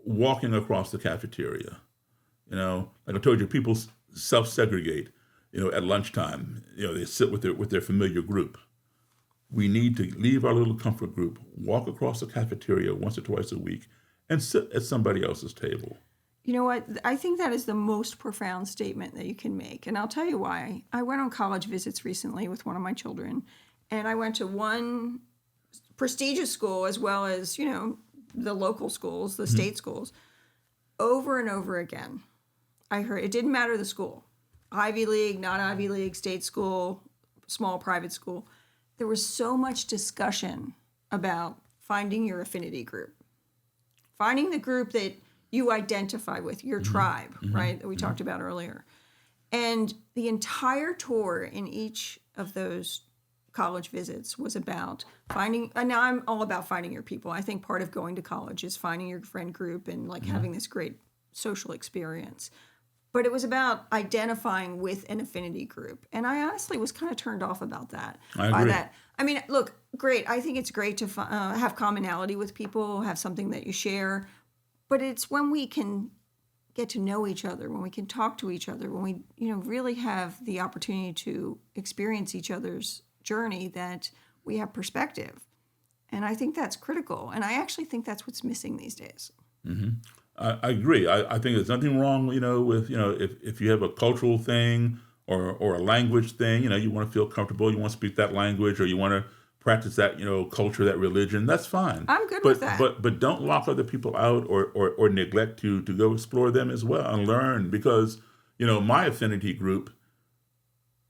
walking across the cafeteria. Like I told you, people self-segregate, at lunchtime. They sit with their familiar group. We need to leave our little comfort group, walk across the cafeteria once or twice a week, and sit at somebody else's table. You know what? I think that is the most profound statement that you can make. And I'll tell you why. I went on college visits recently with one of my children, and I went to one prestigious school as well as, the local schools, the state schools, over and over again. I heard it didn't matter the school. Ivy League, not Ivy League, state school, small private school. There was so much discussion about finding your affinity group. Finding the group that you identify with, your tribe, right, that we talked about earlier. And the entire tour in each of those college visits was about finding, and now I'm all about finding your people. I think part of going to college is finding your friend group and having this great social experience. But it was about identifying with an affinity group. And I honestly was kind of turned off about that. I agree. Look, great. I think it's great to have commonality with people, have something that you share. But it's when we can get to know each other, when we can talk to each other, when we, really have the opportunity to experience each other's journey that we have perspective. And I think that's critical. And I actually think that's what's missing these days. Mm-hmm. I agree. I think there's nothing wrong, with, if you have a cultural thing or a language thing, you want to feel comfortable, you want to speak that language, or you want to practice that, culture, that religion, that's fine. I'm good with that. But don't lock other people out or neglect to go explore them as well and learn, because, my affinity group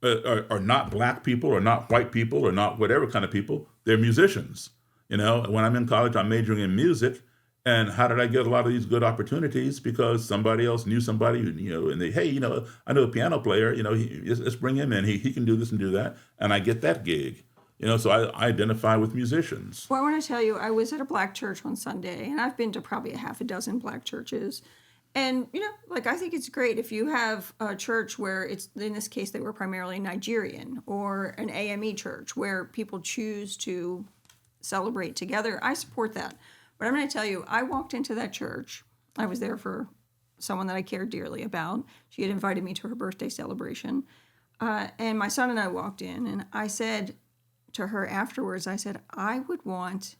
are not black people or not white people or not whatever kind of people. They're musicians. When I'm in college, I'm majoring in music. And how did I get a lot of these good opportunities? Because somebody else knew somebody who, and they, hey, I know a piano player, let's bring him in. He can do this and do that. And I get that gig, so I identify with musicians. Well, I want to tell you, I was at a black church on Sunday, and I've been to probably a half a dozen black churches. And, I think it's great if you have a church where it's, in this case, they were primarily Nigerian, or an AME church where people choose to celebrate together. I support that. But I'm going to tell you, I walked into that church. I was there for someone that I cared dearly about. She had invited me to her birthday celebration. And my son and I walked in, and I said to her afterwards, I would want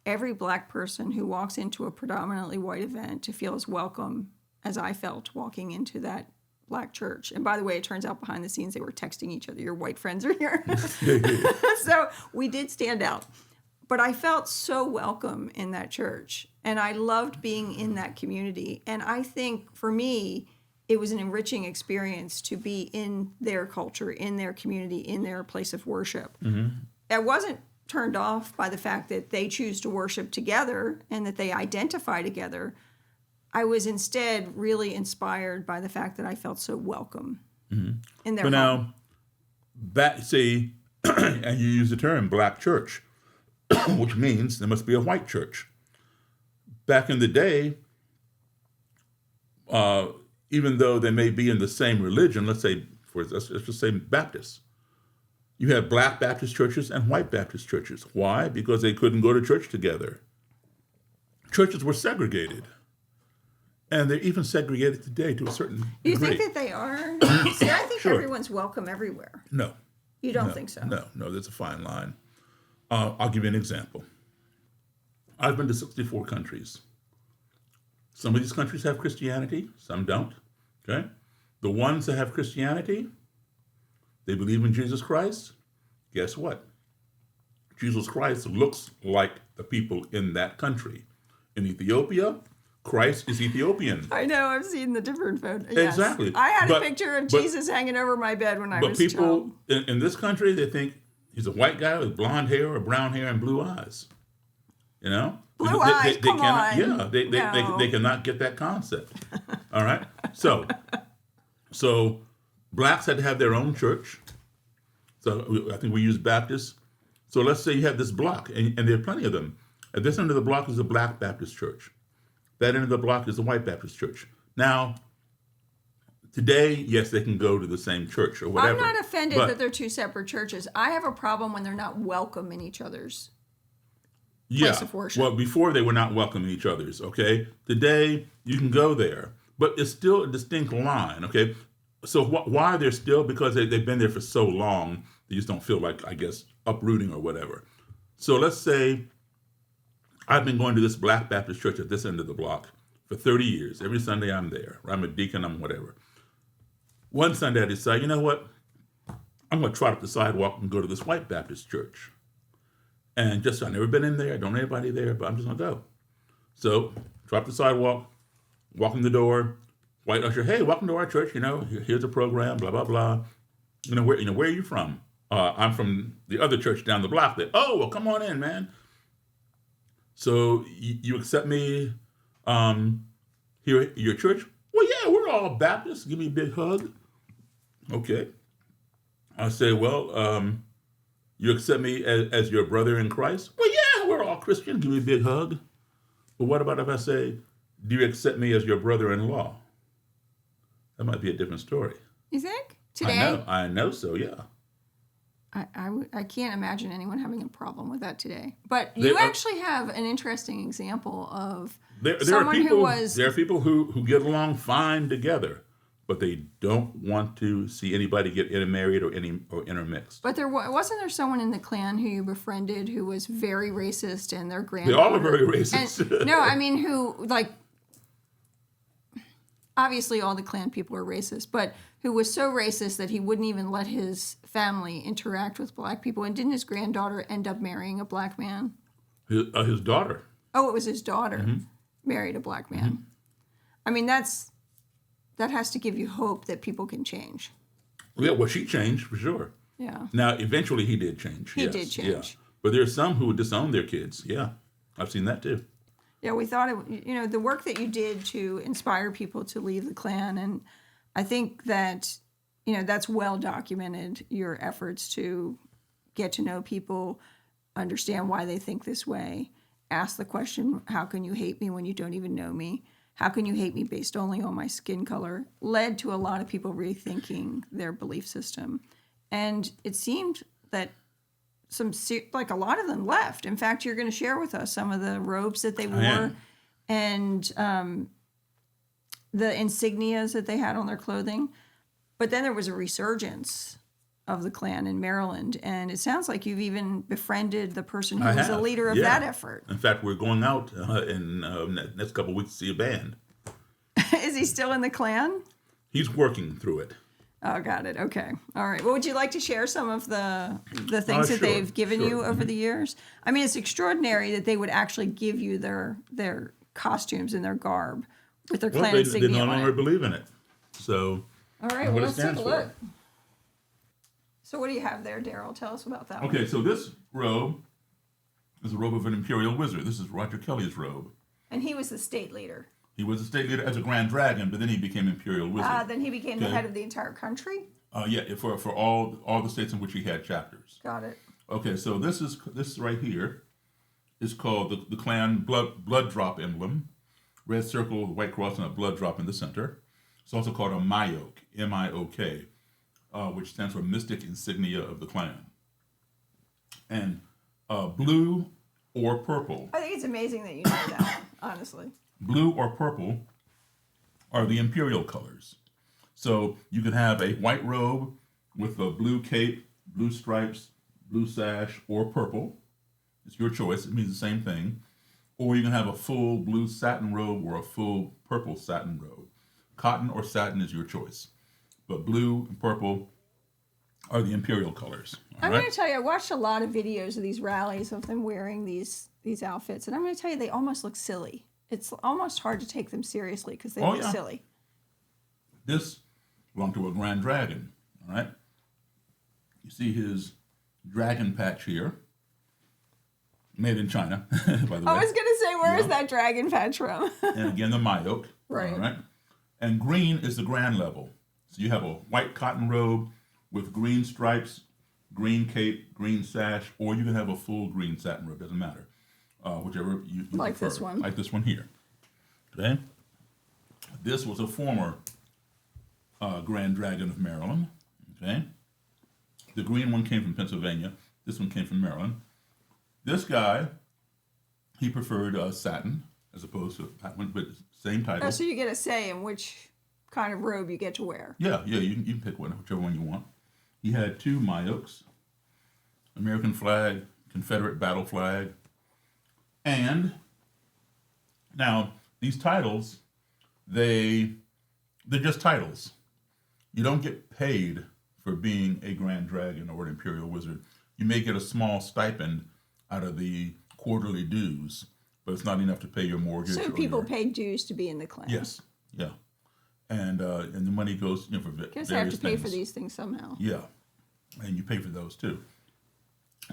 every black person who walks into a predominantly white event to feel as welcome as I felt walking into that black church. And by the way, it turns out behind the scenes they were texting each other, your white friends are here. So we did stand out. But I felt so welcome in that church, and I loved being in that community. And I think for me, it was an enriching experience to be in their culture, in their community, in their place of worship. Mm-hmm. I wasn't turned off by the fact that they choose to worship together and that they identify together. I was instead really inspired by the fact that I felt so welcome in their But home. now, and you use the term black church, which means there must be a white church. Back in the day, even though they may be in the same religion, let's just say Baptists, you have black Baptist churches and white Baptist churches. Why? Because they couldn't go to church together. Churches were segregated. And they're even segregated today to a certain Do you degree. think that they are? See, I think Sure. everyone's welcome everywhere. No. You don't think so? No, there's a fine line. I'll give you an example. I've been to 64 countries. Some of these countries have Christianity, some don't. Okay? The ones that have Christianity, they believe in Jesus Christ. Guess what? Jesus Christ looks like the people in that country. In Ethiopia, Christ is Ethiopian. I know, I've seen the different photos. Yes. Exactly. I had a But- picture of but- Jesus hanging over my bed when I But was people child. in this country, they think he's a white guy with blonde hair or brown hair and blue eyes. You know? Blue eyes, come cannot, on. Yeah, No. they cannot get that concept. All right? So blacks had to have their own church. So I think we use Baptists. So let's say you have this block, and there are plenty of them. At this end of the block is a black Baptist church. That end of the block is a white Baptist church. Now, today, yes, they can go to the same church or whatever. I'm not offended but- that they're two separate churches. I have a problem when they're not welcome in each other's. Yeah. of worship. Well, before they were not welcoming each other's, okay? Today, you can go there, but it's still a distinct line, okay? So why they're still? Because they've been there for so long, they just don't feel like, I guess, uprooting or whatever. So let's say I've been going to this black Baptist church at this end of the block for 30 years. Every Sunday I'm there. I'm a deacon, I'm whatever. One Sunday I decide, you know what? I'm going to trot up the sidewalk and go to this white Baptist church. And just, I've never been in there, I don't know anybody there, but I'm just going to go. So, trot up the sidewalk, walk in the door, white usher, hey, welcome to our church, here's a program, blah, blah, blah. Where are you from? I'm from the other church down the block there. Oh, well, come on in, man. So you accept me here at your church? Well, yeah, we're all Baptists. Give me a big hug. Okay. I say, well, you accept me as your brother in Christ? Well, yeah, we're all Christian. Give me a big hug. But what about if I say, do you accept me as your brother-in-law? That might be a different story. You think? Today? I know so, yeah. I can't imagine anyone having a problem with that today. But They you are- actually have an interesting example of There someone are people, who was... There are people who get along fine together, but they don't want to see anybody get intermarried or intermixed. But wasn't there someone in the Klan who you befriended who was very racist and their They granddaughter... all are very racist. And, no, I mean, who, like... Obviously, all the Klan people are racist, but who was so racist that he wouldn't even let his family interact with black people. And didn't his granddaughter end up marrying a black man? His daughter. Oh, it was his daughter Mm-hmm. married a black man. I mean, that has to give you hope that people can change. Yeah, well, she changed for sure. Yeah. Now, eventually, he did change. He yes, did change. Yeah. But there's some who disown their kids. Yeah, I've seen that too. Yeah, we thought, the work that you did to inspire people to leave the Klan, and I think that, that's well documented, your efforts to get to know people, understand why they think this way, ask the question, how can you hate me when you don't even know me? How can you hate me based only on my skin color? Led to a lot of people rethinking their belief system. And it seemed that a lot of them left. In fact, you're going to share with us some of the robes that they wore am. and the insignias that they had on their clothing. But then there was a resurgence of the Klan in Maryland, and it sounds like you've even befriended the person who I was the have, leader of yeah. that effort. In fact, we're going out in the next couple of weeks to see a band. Is he still in the Klan? He's working through it. Oh, got it. Okay. All right. Well, would you like to share some of the things that Sure, they've given sure. you over the years? I mean, it's extraordinary that they would actually give you their costumes and their garb with their Well, Klan they insignia no on longer it. believe in it. So, All right. what Well, it let's take a stands for. look. So, what do you have there, Daryl? Tell us about that. okay, so this robe is a robe of an imperial wizard. This is Roger Kelly's robe. And he was the state leader. He was a state leader as a Grand Dragon, but then he became Imperial Wizard. Then he became the head of the entire country? Yeah, for all the states in which he had chapters. Got it. Okay, so this right here is called the Klan blood drop emblem. Red circle, white cross, and a blood drop in the center. It's also called a Myok, M-I-O-K, which stands for Mystic Insignia of the Klan. And blue or purple. I think it's amazing that you know that, honestly. Blue or purple are the imperial colors. So you can have a white robe with a blue cape, blue stripes, blue sash, or purple. It's your choice. It means the same thing. Or you can have a full blue satin robe or a full purple satin robe. Cotton or satin is your choice. But blue and purple are the imperial colors. I'm going to tell you, I watched a lot of videos of these rallies of them wearing these outfits, and I'm going to tell you, they almost look silly. It's almost hard to take them seriously because they look silly. This belonged to a Grand Dragon, all right? You see his dragon patch here, made in China, by the way. I was going to say, where is that dragon patch from? And again, the Myok, Right. all right? And green is the grand level. So you have a white cotton robe with green stripes, green cape, green sash, or you can have a full green satin robe, doesn't matter. Whichever you Like prefer. this one. Like this one here. Okay? This was a former Grand Dragon of Maryland. Okay? The green one came from Pennsylvania. This one came from Maryland. This guy, he preferred satin as opposed to that one, but same title. Oh, so you get a say in which kind of robe you get to wear. Yeah, you can pick one, whichever one you want. He had two Myoks, American flag, Confederate battle flag, and now these titles, they're just titles. You don't get paid for being a Grand Dragon or an Imperial Wizard. You may get a small stipend out of the quarterly dues, but it's not enough to pay your mortgage. So people pay dues to be in the Klan. Yes, yeah, and the money goes for various Because they have to pay things. for these things somehow. Yeah, and you pay for those too.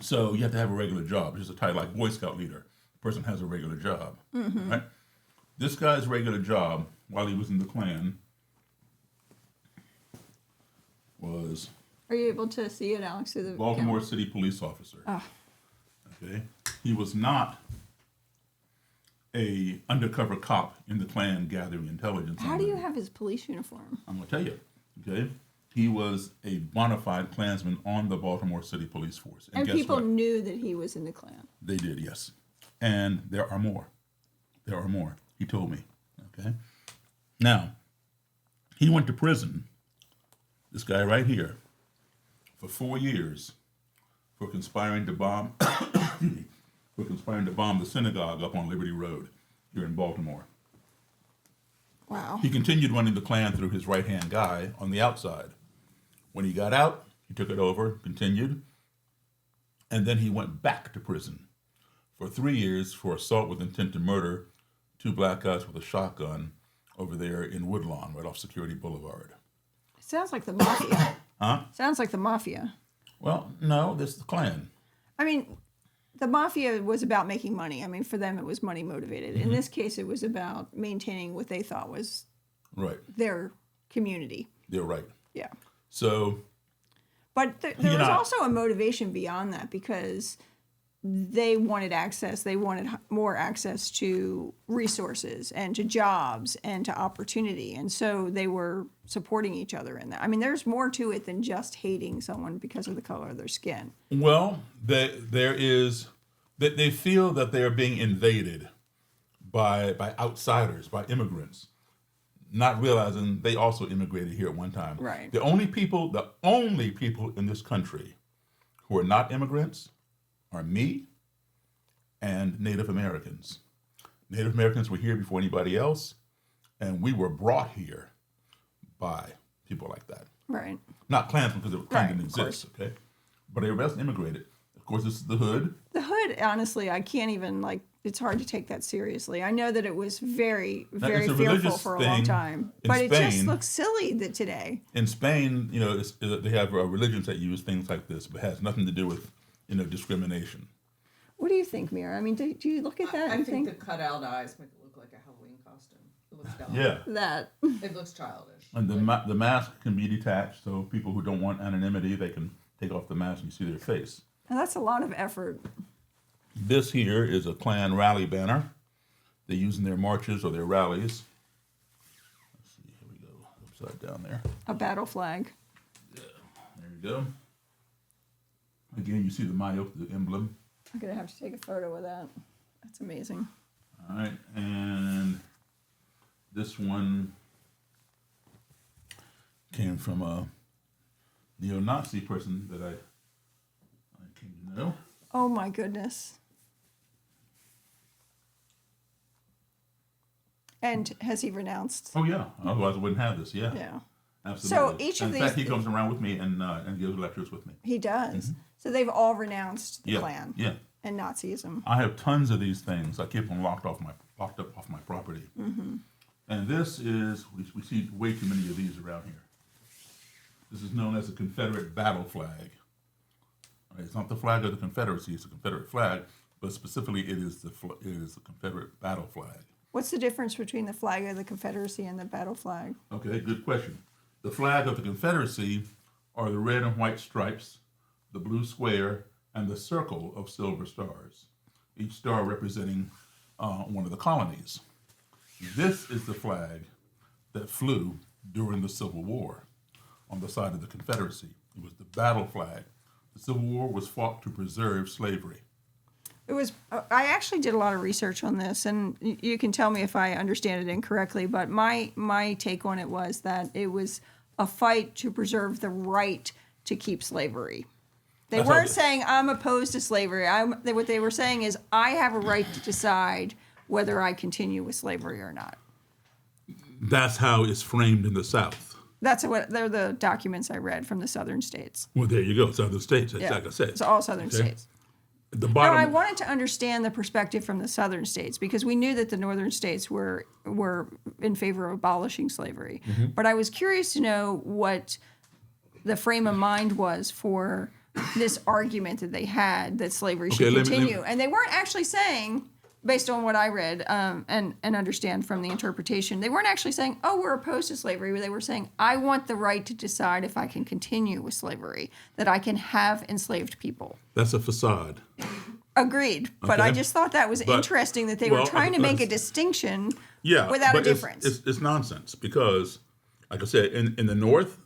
So you have to have a regular job. It's just a title like Boy Scout leader. The person has a regular job, right? This guy's regular job while he was in the Klan was Are you able to see it, Alex? Through the Baltimore camera? City police officer. Oh. Okay, he was not a undercover cop in the Klan gathering intelligence. How do you have his police uniform? I'm gonna tell you. Okay, he was a bona fide Klansman on the Baltimore City Police Force, And guess people what? knew that he was in the Klan. They did, yes. And there are more. There are more. He told me. Okay. Now, he went to prison, this guy right here, for 4 years for conspiring to bomb the synagogue up on Liberty Road here in Baltimore. Wow. He continued running the Klan through his right-hand guy on the outside. When he got out, he took it over, continued, and then he went back to prison for 3 years for assault with intent to murder 2 black guys with a shotgun over there in Woodlawn, right off Security Boulevard. Sounds like the mafia. Huh? Sounds like the mafia. Well, no, this is the Klan. I mean, the mafia was about making money. I mean, for them, it was money motivated. In this case, it was about maintaining what they thought was Right. their community. They're right. Yeah. So, But there was also a motivation beyond that because they wanted access. They wanted more access to resources and to jobs and to opportunity. And so they were supporting each other in that. I mean, there's more to it than just hating someone because of the color of their skin. well, there is that they feel that they are being invaded by outsiders, by immigrants, not realizing they also immigrated here at one time. Right. The only people in this country who are not immigrants are me and Native Americans. Native Americans were here before anybody else, and we were brought here by people like that. Right. Not Klansmen, because the Klan Right, didn't of exist, okay? But everybody else immigrated. Of course, this is the hood. The hood, honestly, I can't even, it's hard to take that seriously. I know that it was very, very it's a fearful religious for a long thing time. in But it just Spain. looks silly today. In Spain, they have religions that use things like this, but it has nothing to do with, discrimination. What do you think, Mira? I mean, do you look at that I and think think? the cutout eyes make it look like a Halloween costume. Yeah. That. It looks childish. And the mask can be detached, so people who don't want anonymity, they can take off the mask and you see their face. And that's a lot of effort. This here is a Klan rally banner they use in their marches or their rallies. Let's see, here we go, upside down there. A battle flag. Yeah, there you go. Again, you see the Mayo, the emblem. I'm going to have to take a photo of that. That's amazing. All right, and this one came from a neo-Nazi person that I came to know. Oh my goodness. And has he renounced? Oh yeah, otherwise I wouldn't have this. Yeah, Yeah. absolutely. So each of in these, fact, he comes around with me and gives lectures with me. he does. So they've all renounced the Yeah, Klan yeah. and Nazism. I have tons of these things. I keep them locked up off my property. And this is we see way too many of these around here. This is known as the Confederate battle flag. It's not the flag of the Confederacy; it's a Confederate flag, but specifically, it is the Confederate battle flag. What's the difference between the flag of the Confederacy and the battle flag? Okay, good question. The flag of the Confederacy are the red and white stripes, the blue square, and the circle of silver stars, each star representing one of the colonies. This is the flag that flew during the Civil War on the side of the Confederacy. It was the battle flag. The Civil War was fought to preserve slavery. It was. I actually did a lot of research on this, and you can tell me if I understand it incorrectly. But my take on it was that it was a fight to preserve the right to keep slavery. They weren't saying I'm opposed to slavery. What they were saying is I have a right to decide whether I continue with slavery or not. That's how it's framed in the South. They're the documents I read from the southern states. Well, there you go, Southern states, Yeah. like I said. It's all southern states. The No, bottom. I wanted to understand the perspective from the southern states because we knew that the northern states were in favor of abolishing slavery. But I was curious to know what the frame of mind was for this argument that they had that slavery should continue. And they weren't actually saying, based on what I read and understand from the interpretation, they weren't actually saying, oh, we're opposed to slavery. They were saying, I want the right to decide if I can continue with slavery, that I can have enslaved people. That's a facade. Agreed. But I Okay. just thought that was interesting that they were trying to make a distinction without a difference. It's nonsense because, like I said, in the North,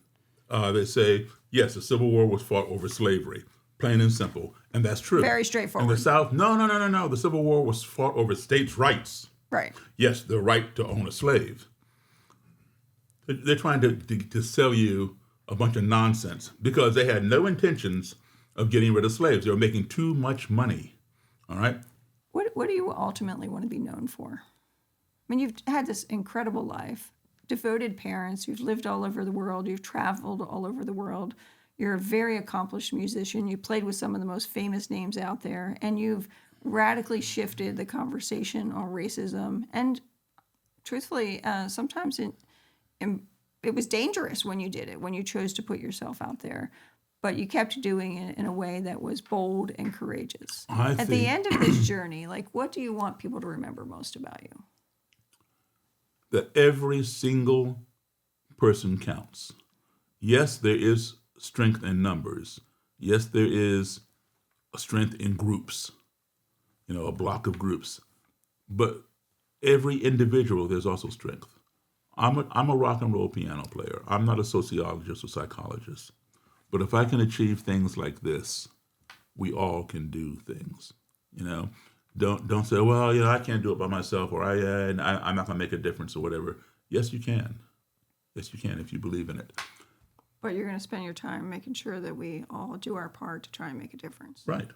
they say, yes, the Civil War was fought over slavery, plain and simple. And that's true. Very straightforward. In the South, no. The Civil War was fought over states' rights. Right. Yes, the right to own a slave. They're trying to sell you a bunch of nonsense because they had no intentions of getting rid of slaves. They were making too much money. All right? What do you ultimately want to be known for? I mean, you've had this incredible life, devoted parents, you've lived all over the world, you've traveled all over the world. You're a very accomplished musician. You played with some of the most famous names out there, and you've radically shifted the conversation on racism. And truthfully, sometimes it was dangerous when you did it, when you chose to put yourself out there. But you kept doing it in a way that was bold and courageous. At the end of this journey, what do you want people to remember most about you? That every single person counts. Yes, there is strength in numbers. Yes, there is a strength in groups, a block of groups. But every individual, there's also strength. I'm a rock and roll piano player. I'm not a sociologist or psychologist. But if I can achieve things like this, we all can do things. Don't say, well, I can't do it by myself, or I'm not going to make a difference or whatever. Yes, you can. Yes, you can if you believe in it. But you're going to spend your time making sure that we all do our part to try and make a difference. Right.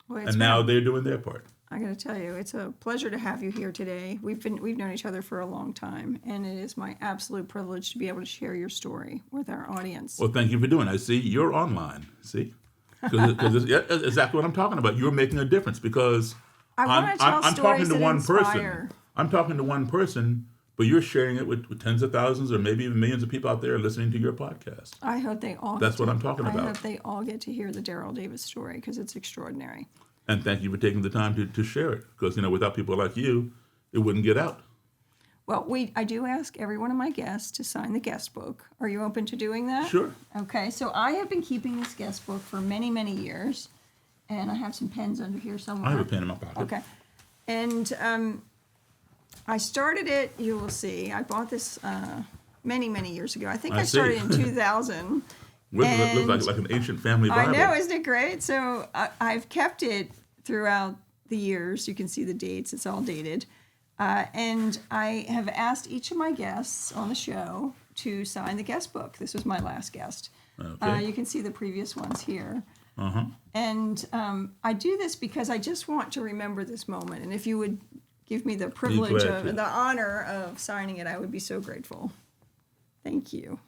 Well, And now they're doing their part. I got to tell you, it's a pleasure to have you here today. We've known each other for a long time, and it is my absolute privilege to be able to share your story with our audience. Well, thank you for doing it. I see you're online. See? Because it's exactly what I'm talking about. You're making a difference because I'm talking to one person. I'm talking to one person, but you're sharing it with tens of thousands or maybe even millions of people out there listening to your podcast. I hope they all. That's what I'm talking about. I hope they all get to hear the Daryl Davis story because it's extraordinary. And thank you for taking the time to share it because, without people like you, it wouldn't get out. Well, I do ask every one of my guests to sign the guest book. Are you open to doing that? Sure. Okay, so I have been keeping this guest book for many, many years, and I have some pens under here somewhere. I have a pen in my pocket. Okay. And I started it, you will see, I bought this many, many years ago. I think I started in 2000. It looks like an ancient family Bible. I know, isn't it great? So I've kept it throughout the years. You can see the dates, it's all dated. And I have asked each of my guests on the show to sign the guest book. This was my last guest. Okay. You can see the previous ones here. Uh-huh. And I do this because I just want to remember this moment. And if you would give me the privilege glad of to. the honor of signing it, I would be so grateful. Thank you.